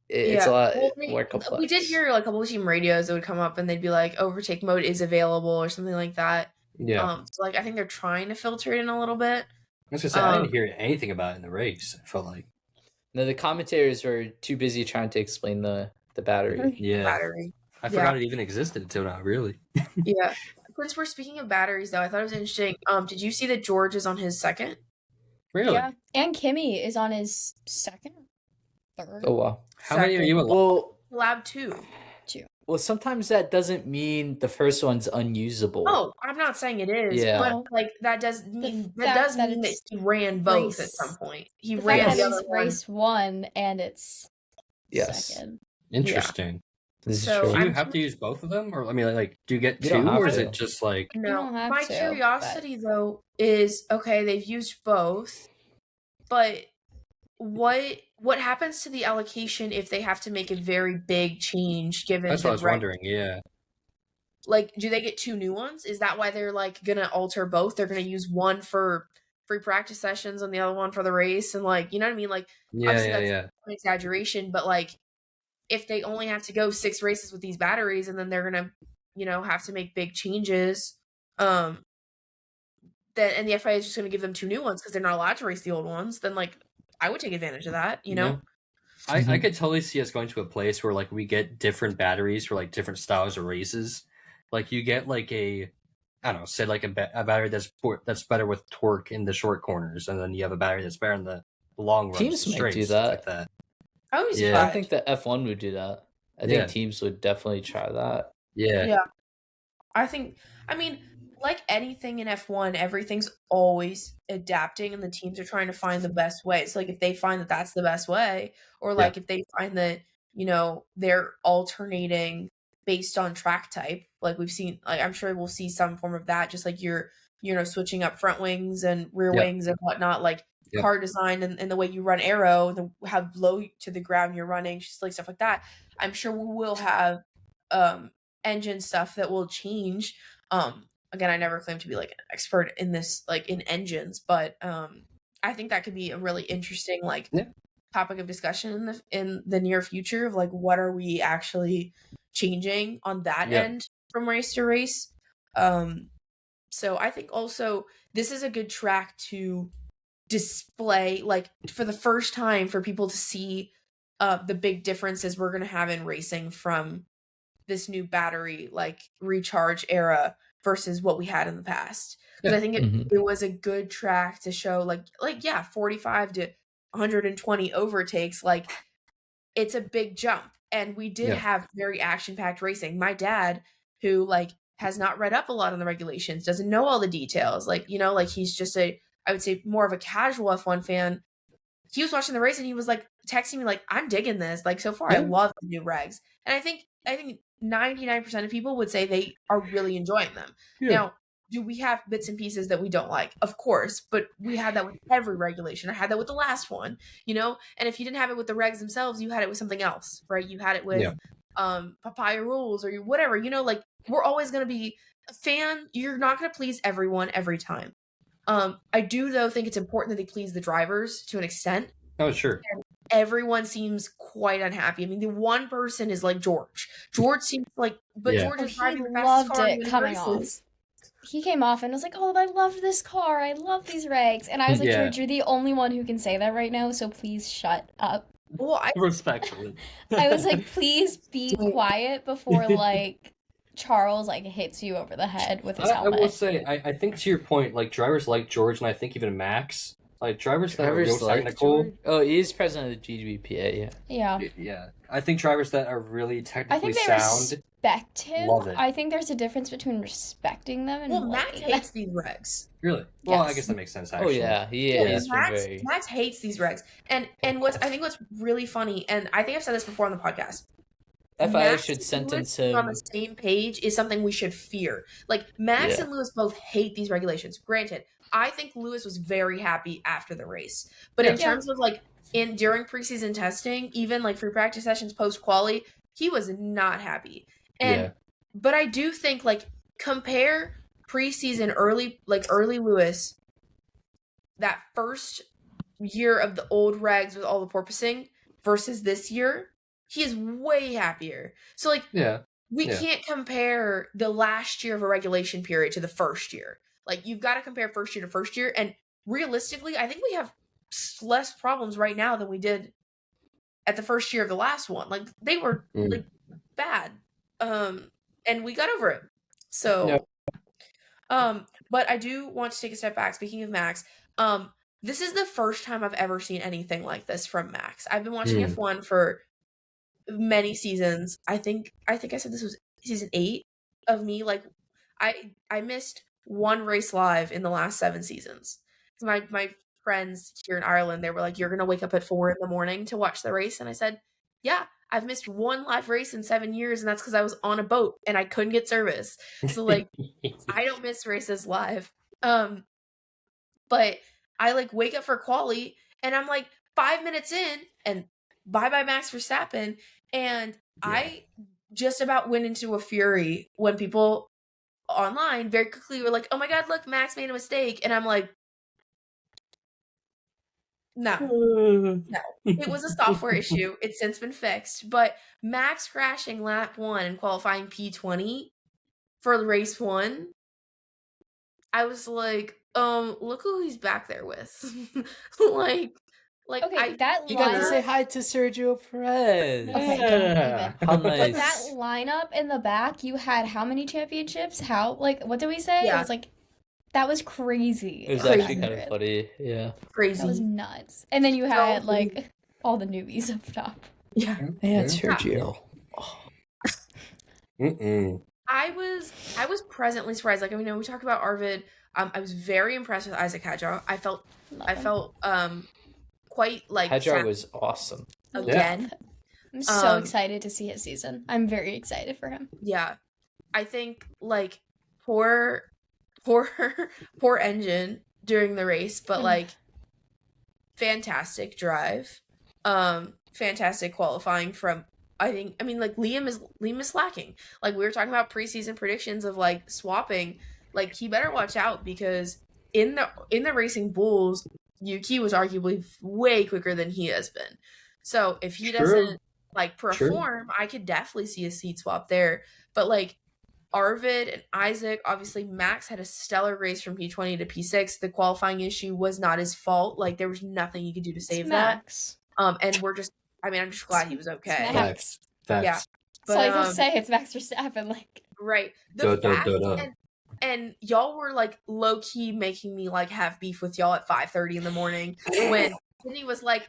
It's a lot Well, more complex. we did hear like a couple of team radios that would come up and they'd be like overtake mode is available or something like that. Yeah. So like I think they're trying to filter it in a little bit. I was gonna say I didn't hear anything about it in the race. I felt like No, the commentators were too busy trying to explain the battery. yeah. Battery. I forgot it even existed until now. Really. Yeah. Since we're speaking of batteries, though, I thought it was interesting. Did you see that George is on his second? Really? Yeah, and Kimmy is on his second, third. Oh wow. How many are you allowed? Well, Lab 2. well, sometimes that doesn't mean the first one's unusable. Oh, I'm not saying it is, Yeah. but like that does mean fact that that it's he ran both at race- some point. He The ran fact the that other it's one. race 1 and it's Yes. second. Interesting. This is So true. Do I'm you have to use both of them, or I mean, like, do you get You two, don't have or is to. it just like? You No, don't have my to, curiosity though is okay. They've used both, but what happens to the allocation if they have to make a very big change? Given That's the what I was wondering. Yeah. Like, do they get 2 new ones? Is that why they're like gonna alter both? They're gonna use one for free practice sessions and the other one for the race, and like, you know what I mean? Like, Yeah. obviously Yeah. that's Yeah. an exaggeration, but like, if they only have to go 6 races with these batteries, and then they're gonna, have to make big changes, then and the FIA is just gonna give them 2 new ones because they're not allowed to race the old ones, then like, I would take advantage of that, Yeah. I could totally see us going to a place where like we get different batteries for like different styles of races. Like you get like I don't know, say like a battery that's better with torque in the short corners, and then you have a battery that's better in the long runs. Teams the might straights, do stuff that. like that. I would be Yeah. I surprised. think that F1 would do that. I Yeah. think teams would definitely try that. Yeah. I mean, like anything in F1, everything's always adapting, and the teams are trying to find the best way. So, like, if they find that that's the best way, or like if they find that they're alternating based on track type, like we've seen, like I'm sure we'll see some form of that, just like you're switching up front wings and rear wings and whatnot, like car design and the way you run aero, how low to the ground you're running, just like stuff like that. I'm sure we will have engine stuff that will change. Again, I never claim to be like an expert in this, like in engines, but I think that could be a really interesting topic of discussion in the near future of like what are we actually changing on that end from race to race. So I think also this is a good track to display, like for the first time, for people to see the big differences we're going to have in racing from this new battery like recharge era versus what we had in the past. Because I think it was a good track to show like 45 to 120 overtakes, like it's a big jump. And we did have very action-packed racing. My dad, who like has not read up a lot on the regulations, doesn't know all the details, like he's just I would say more of a casual F1 fan. He was watching the race and he was like texting me like, I'm digging this, like so far I love the new regs. And I think 99% of people would say they are really enjoying them. Now, do we have bits and pieces that we don't like? Of course, but we had that with every regulation. I had that with the last one, and if you didn't have it with the regs themselves, you had it with something else, right? You had it with papaya rules or whatever, like we're always going to be a fan. You're not going to please everyone every time. I do though think it's important that they please the drivers to an extent. Oh, sure. And everyone seems quite unhappy. I mean, the one person is like George. George seems like, George is driving the fastest car in coming races. off. He came off and was like, "Oh, I love this car. I love these regs." And I was like, "George, you're the only one who can say that right now, so please shut up." Well, Respectfully. I was like, "Please be quiet before like Charles like hits you over the head with his helmet." I will say, I think to your point, like drivers like George, and I think even Max, like drivers that are real technical. George? Oh, he's president of the GWPA. Yeah. I think drivers that are really technically I think they sound respect him. love it. I think there's a difference between respecting them and Max liking hates these regs. Really? Well, I Yes. guess that makes sense. Oh Actually. yeah, he's been very. Max hates these regs, and what's really funny, and I think I've said this before on the podcast. FIA Max should and sentence Lewis him. on the same page is something we should fear. Like, Max Yeah. and Lewis both hate these regulations. Granted, I think Lewis was very happy after the race. But in terms of, like, during preseason testing, even, like, free practice sessions post-quali, he was not happy. And but I do think, like, compare preseason early Lewis, that first year of the old regs with all the porpoising versus this year, he is way happier. So, like, we can't compare the last year of a regulation period to the first year. Like, you've got to compare first year to first year. And realistically, I think we have less problems right now than we did at the first year of the last one. Like, they were like bad. And we got over it. So, but I do want to take a step back. Speaking of Max, this is the first time I've ever seen anything like this from Max. I've been watching F1 for many seasons. I think I said this was season 8 of me. Like, I missed one race live in the last 7 seasons. My friends here in Ireland, they were like, "You're gonna wake up at 4 a.m. to watch the race," and I said, "Yeah, I've missed one live race in 7 years, and that's because I was on a boat and I couldn't get service. So, like, I don't miss races live." But I, like, wake up for quali, and I'm like 5 minutes in, and bye Max Verstappen, and I just about went into a fury when people online very quickly were like, "Oh my god, look, Max made a mistake," and I'm like, no, it was a software issue. It's since been fixed, but Max crashing lap 1 and qualifying P20 for race 1, I was like, look who he's back there with. like, Okay, that You got to lineup. say hi to Sergio Perez. Okay, don't even. How But nice. that lineup in the back, you had how many championships? How, like, what did we say? Yeah. It was like, that was crazy. It was Crazy. actually kind of funny. Yeah. Crazy. That was nuts. And then you had, like, all the newbies up top. Yeah. Yeah, Sergio. I was pleasantly surprised. Like, I mean, we talked about Arvid. I was very impressed with Isaac Hadjar. I felt quite like Hadjar was awesome again. I'm so excited to see his season. I'm very excited for him. Yeah, I think, like, poor engine during the race, but like fantastic drive, fantastic qualifying from. I mean, like, Liam is lacking. Like, we were talking about preseason predictions of, like, swapping. Like, he better watch out, because in the Racing Bulls, Yuki was arguably way quicker than he has been. So if he doesn't, like, perform, I could definitely see a seat swap there. But, like, Arvid and Isaac, obviously Max had a stellar race from P20 to P6. The qualifying issue was not his fault. Like, there was nothing you could do to save Max. that. And I'm just glad he was okay. Max. Yeah. But, so I can say it's Max Verstappen, like. Right. The fact, and y'all were, like, low-key making me, like, have beef with y'all at 5:30 in the morning when Sydney was like,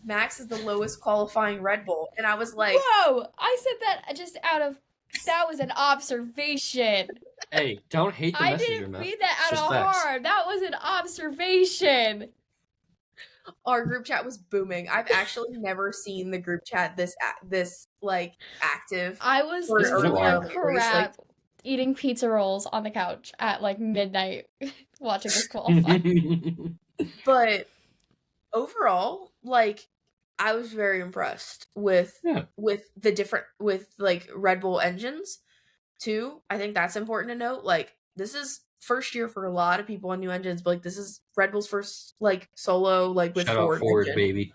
Max is the lowest qualifying Red Bull. And I was like, whoa! I said that just out of, that was an observation. Hey, don't hate the messenger, man. I didn't mean that out of harm. That was an observation. Our group chat was booming. I've actually never seen the group chat this like active. I was crap eating pizza rolls on the couch at like midnight watching this qualify. But overall, like, I was very impressed with the different like Red Bull engines too. I think that's important to note. Like, this is first year for a lot of people on new engines, but like, this is Red Bull's first like solo like with Ford engine. Baby.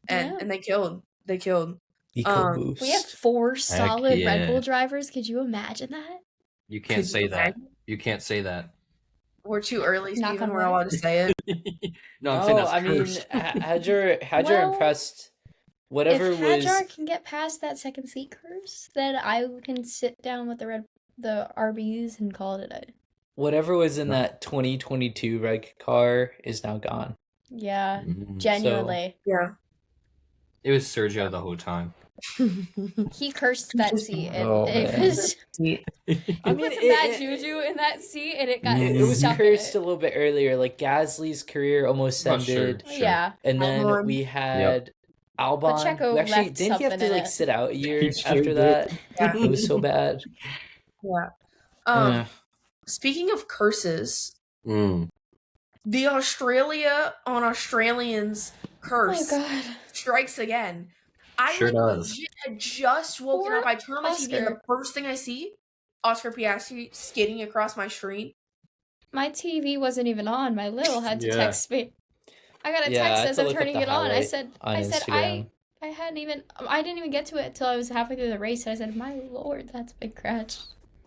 And they killed. EcoBoost. We have 4 solid Red Bull drivers. Could you imagine that? You can't say that. You can't say that. We're too early, Steven. We're allowed to say it. No, I'm saying that's cursed. Hadjar impressed. Whatever if Hadjar can get past that second seat curse, then I can sit down with the RBs and call it a. Whatever was in that 2022 reg car is now gone. Yeah, genuinely. So, yeah. It was Sergio the whole time. He cursed that seat, and it was. I mean, some bad juju in that seat, and it got. It was cursed a little bit earlier. Like, Gasly's career almost ended. Sure. Yeah, and then we had Albon. Checo Actually, left didn't he have something to in like it. sit out a year He sure after did. that? Yeah. It was so bad. Yeah. Yeah. Speaking of curses, Mm. the Australia on Australians curse Oh my god. strikes again. I Sure does. legit had just woken Poor up. I turn on my TV and the Oscar. first thing I see, Oscar Piastri skidding across my screen. My TV wasn't even on. My Lil had to Yeah. text me. I got a Yeah, I text had as to I'm look up turning the it on. I highlight said, on I Instagram. didn't even get to it till I was halfway through the race. And I said, my lord, that's a big crash.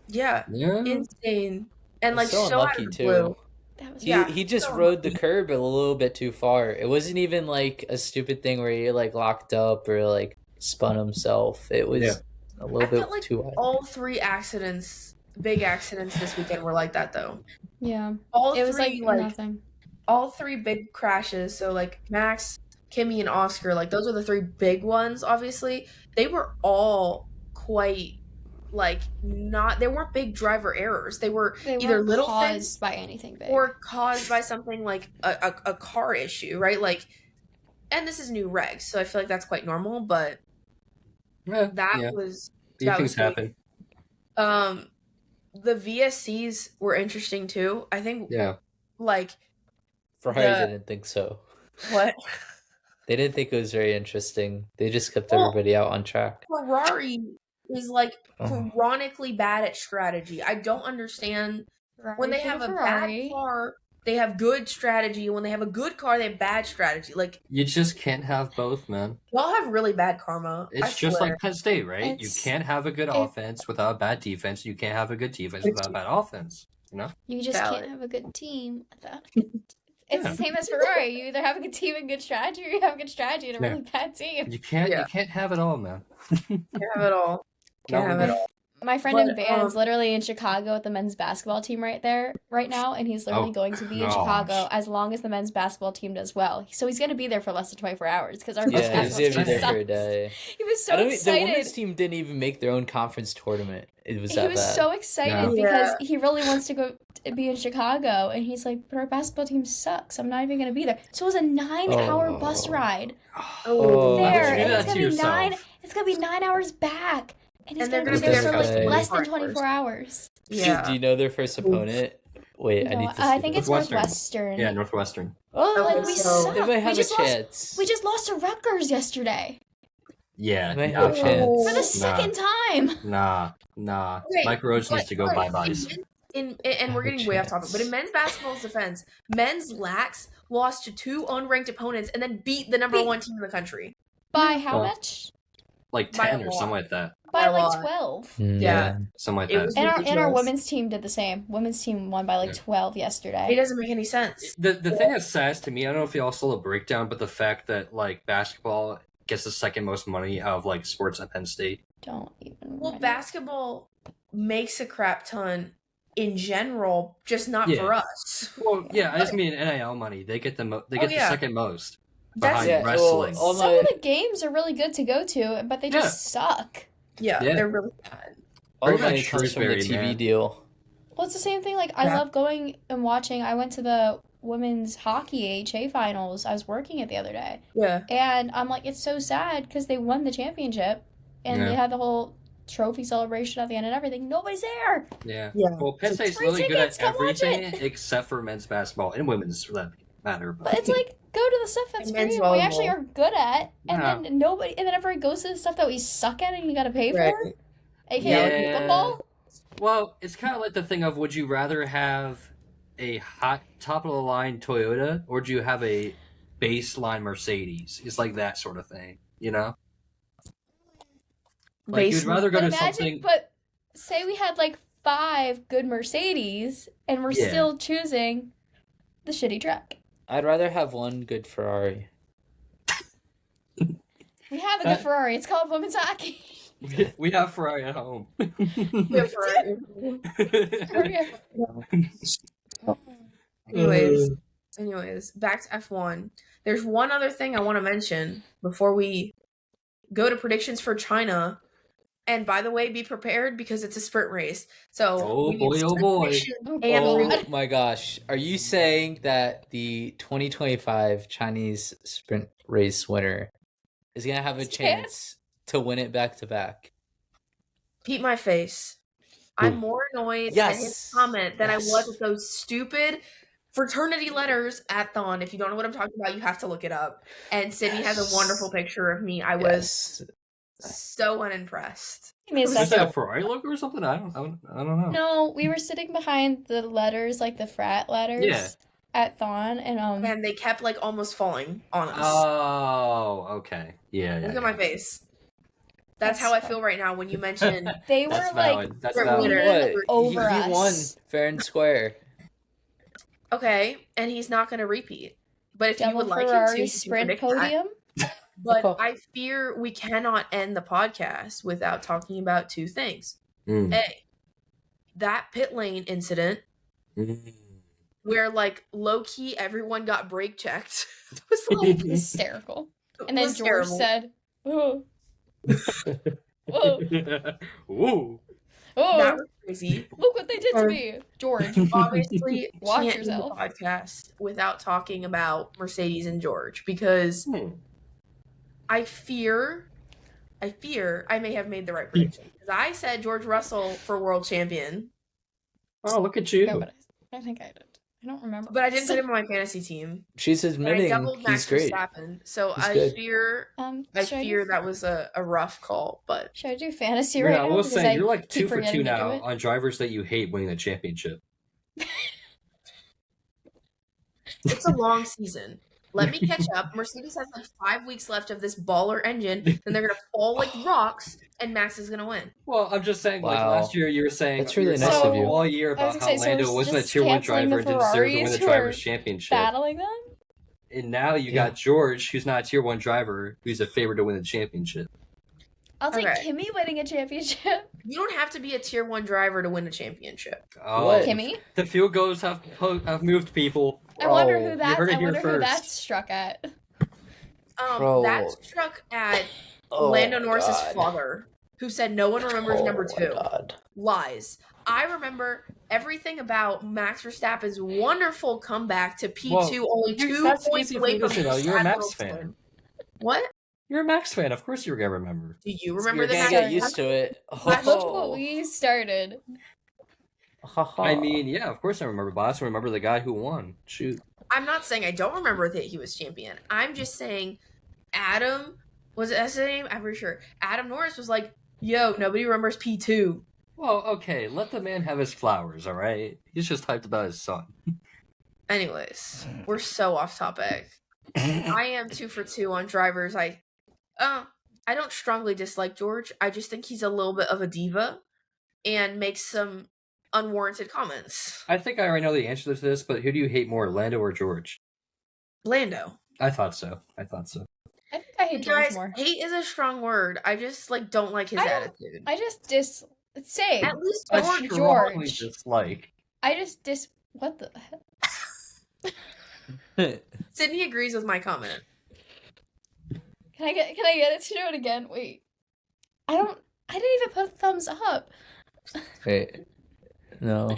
Yeah, Yeah. insane. And like so so out unlucky of the too. blue. That was Yeah. He just so rode the unlucky. curb a little bit too far. It wasn't even like a stupid thing where he like locked up or like spun himself. It was Yeah. a I little bit felt like too wide. all 3 accidents, big accidents this weekend were like that though. Yeah. All It was 3 like nothing. all 3 big crashes. So like Max, Kimmy, and Oscar, like those are the 3 big ones. Obviously, they were all quite like not. They weren't big driver errors. They were They either weren't little caused things by anything big. or caused by something like a car issue, right? Like, and this is new regs, so I feel like that's quite normal. But Yeah. that yeah. was These that things was big. happen. The VSCs were interesting too. I think Yeah. like Ferrari the- didn't think so. what They didn't think it was very interesting. They just kept Well- everybody out on track. Ferrari is like Oh. chronically bad at strategy. I don't understand when they have a bad car, they have good strategy. When they have a good car, they have bad strategy. Like You just can't have both, man. y'all have really bad karma. I It's just swear. like Penn State, right? You It's- can't have a good it- offense without a bad defense. You can't have a good defense without a bad offense. You know? You just Valid. can't have a good team without a good It's the same as Ferrari. You either have a good team and good strategy, or you have a good strategy and a really bad team. You can't. Yeah. You can't have it all, man. Can't have it all. Can't have it all. My friend But, in band's literally in Chicago with the men's basketball team right now, and he's literally Oh, going to be in gosh. Chicago as long as the men's basketball team does well. So he's going to be there for less than 24 hours because our men's Yeah, he's basketball gonna be team there for a sucks. day. He was I so don't. The excited. women's team didn't even make their own conference tournament. It was He that was bad. so excited Yeah. because he really wants to go to be in Chicago, and he's like, "But our basketball team sucks. I'm not even going to be there." So it was a 9-hour bus ride Oh, there, Why would you do and that it's to gonna be yourself? 9. It's gonna be 9 hours back, and he's And they're gonna be gonna there be for there like for less than 24 24 hours. Yeah. Do you know their first opponent? Wait, I No, need to see. I think it's Northwestern. Northwestern. Yeah, Northwestern. Oh, Like we so- suck. they might have we a just chance. we just lost to Rutgers yesterday Yeah. They nah, have a chance. for the second time. Nah. Okay, Mike Rhodes needs but- to go but bye-byes. And we're Have a getting way off topic, chance. but in men's basketball's defense, men's lax lost to 2 unranked opponents and then beat the number 1 team in the country. By how Well, much? Like By a 10 or lot. something like that. By a like lot. 12. Yeah. Something like It that. was- And our ridiculous. women's team did the same. Women's team won by like Yeah. 12 It yesterday. doesn't make any sense. The thing that says to me, I don't know if y'all saw the breakdown, but the fact that like basketball gets the second most money out of like sports at Penn State. Don't even. Well, remind me. basketball makes a crap ton in general, just not Yeah. for us. Well, yeah, I just mean NIL money. They get the Oh, yeah. second most That's behind Yeah, wrestling. well, all Some my- of the games are really good to go to, but they just suck. yeah, Yeah. they're really bad. all Bring the money back comes from the Shrewsbury, TV man. deal. Well, it's the same thing. Like, I Yeah. love going and watching. I went to the women's hockey AHA finals. I was working it the other day. Yeah. And I'm like, it's so sad because they won the championship and Yeah. they had the whole trophy celebration at the end and everything. Nobody's there. Yeah. Yeah. Well, Penn State's Free really good tickets, at come watch everything it. except for men's basketball and women's for that matter. But it's like, go to the stuff that's And free men's and we actually volleyball. are good at. And Yeah. then nobody, and then everybody goes to the stuff that we suck at and you gotta pay Right. for. AKA Yeah. football. Well, it's kind of like the thing of would you rather have a hot top of the line Toyota or do you have a baseline Mercedes? It's like that sort of thing, you know? Like you'd rather go But to imagine, something. but say we had like 5 good Mercedes and we're Yeah. still choosing the shitty truck. I'd rather have one good Ferrari. We have a good Ferrari. It's called women's hockey. We have Ferrari at home. Yeah, Anyways, back to F1. There's one other thing I want to mention before we go to predictions for China. And by the way, be prepared because it's a sprint race. So Oh, we need boy, oh, sprint boy. predictions Oh, and Oh God. my gosh. Are you saying that the 2025 Chinese sprint race winner is gonna have a Chance. chance to win it back to back. Pete my face. I'm more annoyed at his Yes. comment than I was Yes. at those stupid fraternity letters at Thon. If you don't know what I'm talking about, you have to look it up. And Sydney has a wonderful picture of me. I was so unimpressed. Give me a Is that second. a Ferrari logo or something? I don't know. No, we were sitting behind the letters, like the frat letters. Yeah. At Thon, And they kept like almost falling on us. Oh, okay. Yeah. Look at my face. That's how I feel right now when you mention they were That's like valid. That's we're valid. winning. What? over he us. won fair and square. Okay, and he's not going to repeat. But if you double would like Ferrari him to, you can sprint predict that. podium. But I fear we cannot end the podcast without talking about two things. Mm. A, that pit lane incident where like low key everyone got brake checked. It was like Hysterical. it And then was George terrible. said, "Oh, whoa, Ooh. oh, That was crazy. look what they did to me, George." Obviously, Watch can't end the yourself. podcast without talking about Mercedes and George because I fear I may have made the right prediction because I said George Russell for world champion, Oh, look at you. Yeah, but I think I did. I don't remember. but I didn't put him on my fantasy team. She's And I admitting doubled he's Max great. Verstappen, so He's I good. fear Should I do- that was a rough call. But Should I do fantasy Yeah, right I now? will Because say I you're like keep 2 for 2 forgetting to do now it? on drivers that you hate winning the championship. it's a long season. Let me catch up. Mercedes has like 5 weeks left of this baller engine, then they're gonna fall like rocks, and Max is gonna win. Well, I'm just saying, like Wow. last year, you were saying That's really you were nice talking of you. all year I was about gonna how say, so Lando we're wasn't a just tier 1 canceling the driver, didn't deserve to win Ferraris the who drivers' are championship. Battling them? And now you got George, who's not a tier 1 driver, who's a favorite to win the championship. I'll take Okay. Kimmy winning a championship. You don't have to be a tier 1 driver to win a championship. Oh, What? Kimmy? the field goals have moved people. I wonder Bro, who you that's. heard it I here wonder who first. that's struck at. Bro. That struck at Oh Lando my Norris's God. father, who said no one remembers Oh number my 2. God. Lies. I remember everything about Max Verstappen's wonderful comeback to P2, Well, only 2 that's points easy for away you to from say, though. You're a Admiral Max fan. Twin. What? You're a Max fan. Of course you're going to remember. Do you remember You're the gonna Max get Verstappen. used to it. Look Look what we started. I mean, yeah, of course I remember, but I also remember the guy who won. Shoot. I'm not saying I don't remember that he was champion. I'm just saying Adam, was it that's his name? I'm pretty sure. Adam Norris was like, yo, nobody remembers P2. Well, okay, let the man have his flowers, all right? He's just hyped about his son. Anyways, we're so off topic. I am 2 for 2 on drivers. I don't strongly dislike George. I just think he's a little bit of a diva and makes some unwarranted comments. I think I already know the answer to this, but who do you hate more, Lando or George? Lando. I thought so. I think I hate George Guys, more. hate is a strong word. I just don't like his I don't- attitude. I just same. At least I George. strongly dislike. I just what the heck? Sydney agrees with my comment. Can I get it to do it again? Wait. I didn't even put thumbs up. Wait. No.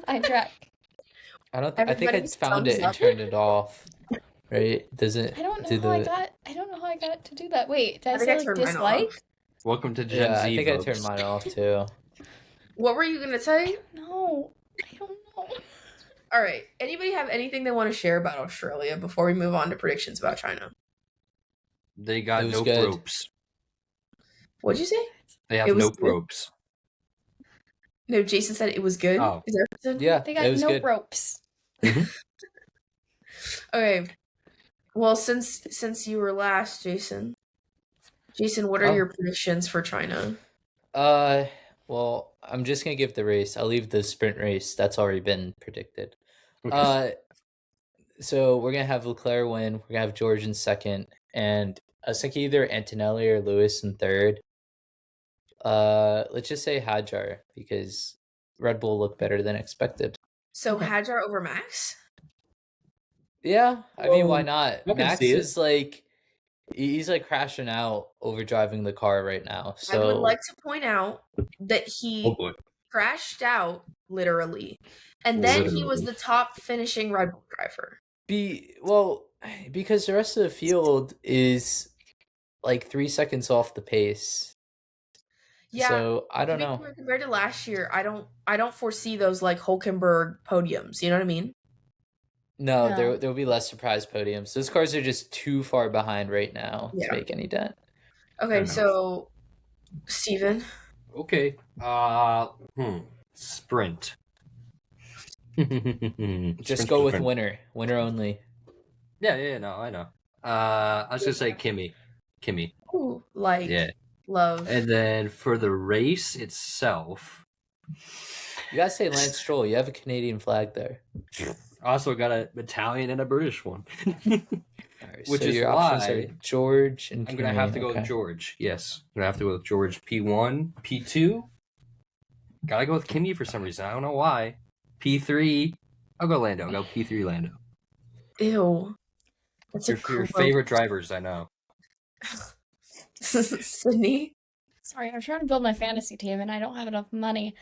I track. I don't. I think I Everybody's found it thumbs and up. turned it off. Right? Does it? I don't do know how I the- got to do that. Wait, did I think I say like turned mine dislike? off. Welcome to Gen Yeah, Z, I think folks. I turned mine off too. What were you gonna say? No. I don't know. All right. Anybody have anything they want to share about Australia before we move on to predictions about China? They got It was no good. ropes. What'd you say? They have It was no good. ropes. No, Jason said it was good. Oh. Is that what you said? Yeah, They it got was no good. ropes. Okay. Well, since you were last, Jason, what are Oh. your predictions for China? Well, I'm just gonna give the race. I'll leave the sprint race. That's already been predicted. Okay. So we're gonna have Leclerc win. We're gonna have George in second, and I was thinking either Antonelli or Lewis in third. Let's just say Hadjar because Red Bull looked better than expected. So Okay. Hadjar over Max? Yeah, I mean, why Well, not? I can Max see it. is like he's like crashing out over driving the car right now. I would So like to point out that he Oh boy. crashed out literally, and then he was the top finishing Red Bull driver. because the rest of the field is like 3 seconds off the pace. Yeah. So I don't To be know. fair, compared to last year, I don't foresee those like Hulkenberg podiums. You know what I mean? No, No. there will be less surprise podiums. Those cars are just too far behind right now Yeah. to make any dent. Okay, so Steven. Okay. Sprint. Just go with winner only. Yeah, no, I know. I was gonna say Kimmy. Ooh, like Yeah. love. And then for the race itself, You gotta say Lance Stroll. You have a Canadian flag there. I also got an Italian and a British one. Right, Which so is your options why are George and I'm gonna have to go with George. Yes, I'm gonna have to go with George. P1, P2. Gotta go with Kimmy for some reason. I don't know why. P3. I'll go Lando. I'll go P3 Lando. Ew. That's Your favorite drivers, I know. Sydney. Sorry, I'm trying to build my fantasy team and I don't have enough money.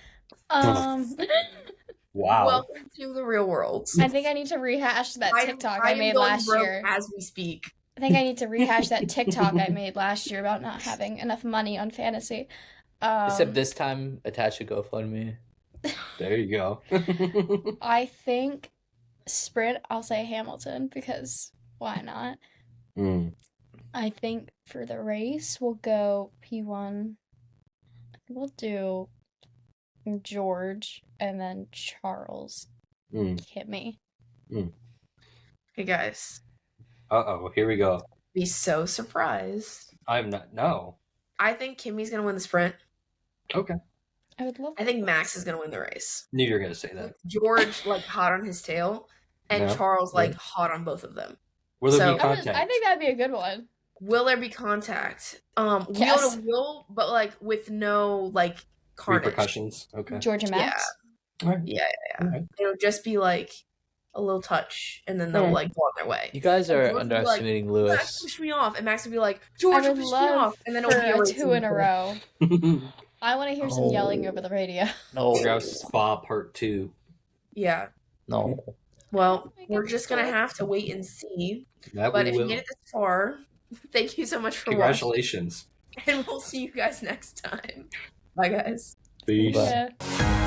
Wow. Welcome to the real world. I think I need to rehash that TikTok I am made going last broke year. as we speak. I think I need to rehash that TikTok I made last year about not having enough money on fantasy. Except this time, attach a GoFundMe. There you go. I think sprint, I'll say Hamilton because why not? I think for the race, we'll go P1. We'll do George and then Charles. Kimmy. Hey guys. Uh-oh, here we go. Be so surprised. I'm not. No. I think Kimmy's gonna win the sprint. Okay. I would love I think Max is gonna win the race. Knew you were gonna say that. George like hot on his tail, and No. Charles like hot on both of them. Will there So- be contact? I think that'd be a good one. Will there be contact? Wheel Yes. to wheel, but like with no like carnage. Repercussions. Okay. George and Max. All right. Yeah. All right. It'll just be like a little touch, and then they'll Yeah. like go on their way. You guys are George would be like, underestimating Max Lewis. push me off, and Max would be like, I George would push me love off, and then for it'll be a race 2 in a row. We're I want to hear some yelling over the radio. No, gonna have Spa Part 2. Yeah. no. Well, I we're guess just gonna so. have to wait and see. That But we if you will. made it this far, thank you so much for watching, Congratulations. and we'll see you guys next time. Bye, guys. Peace. Bye. Yeah.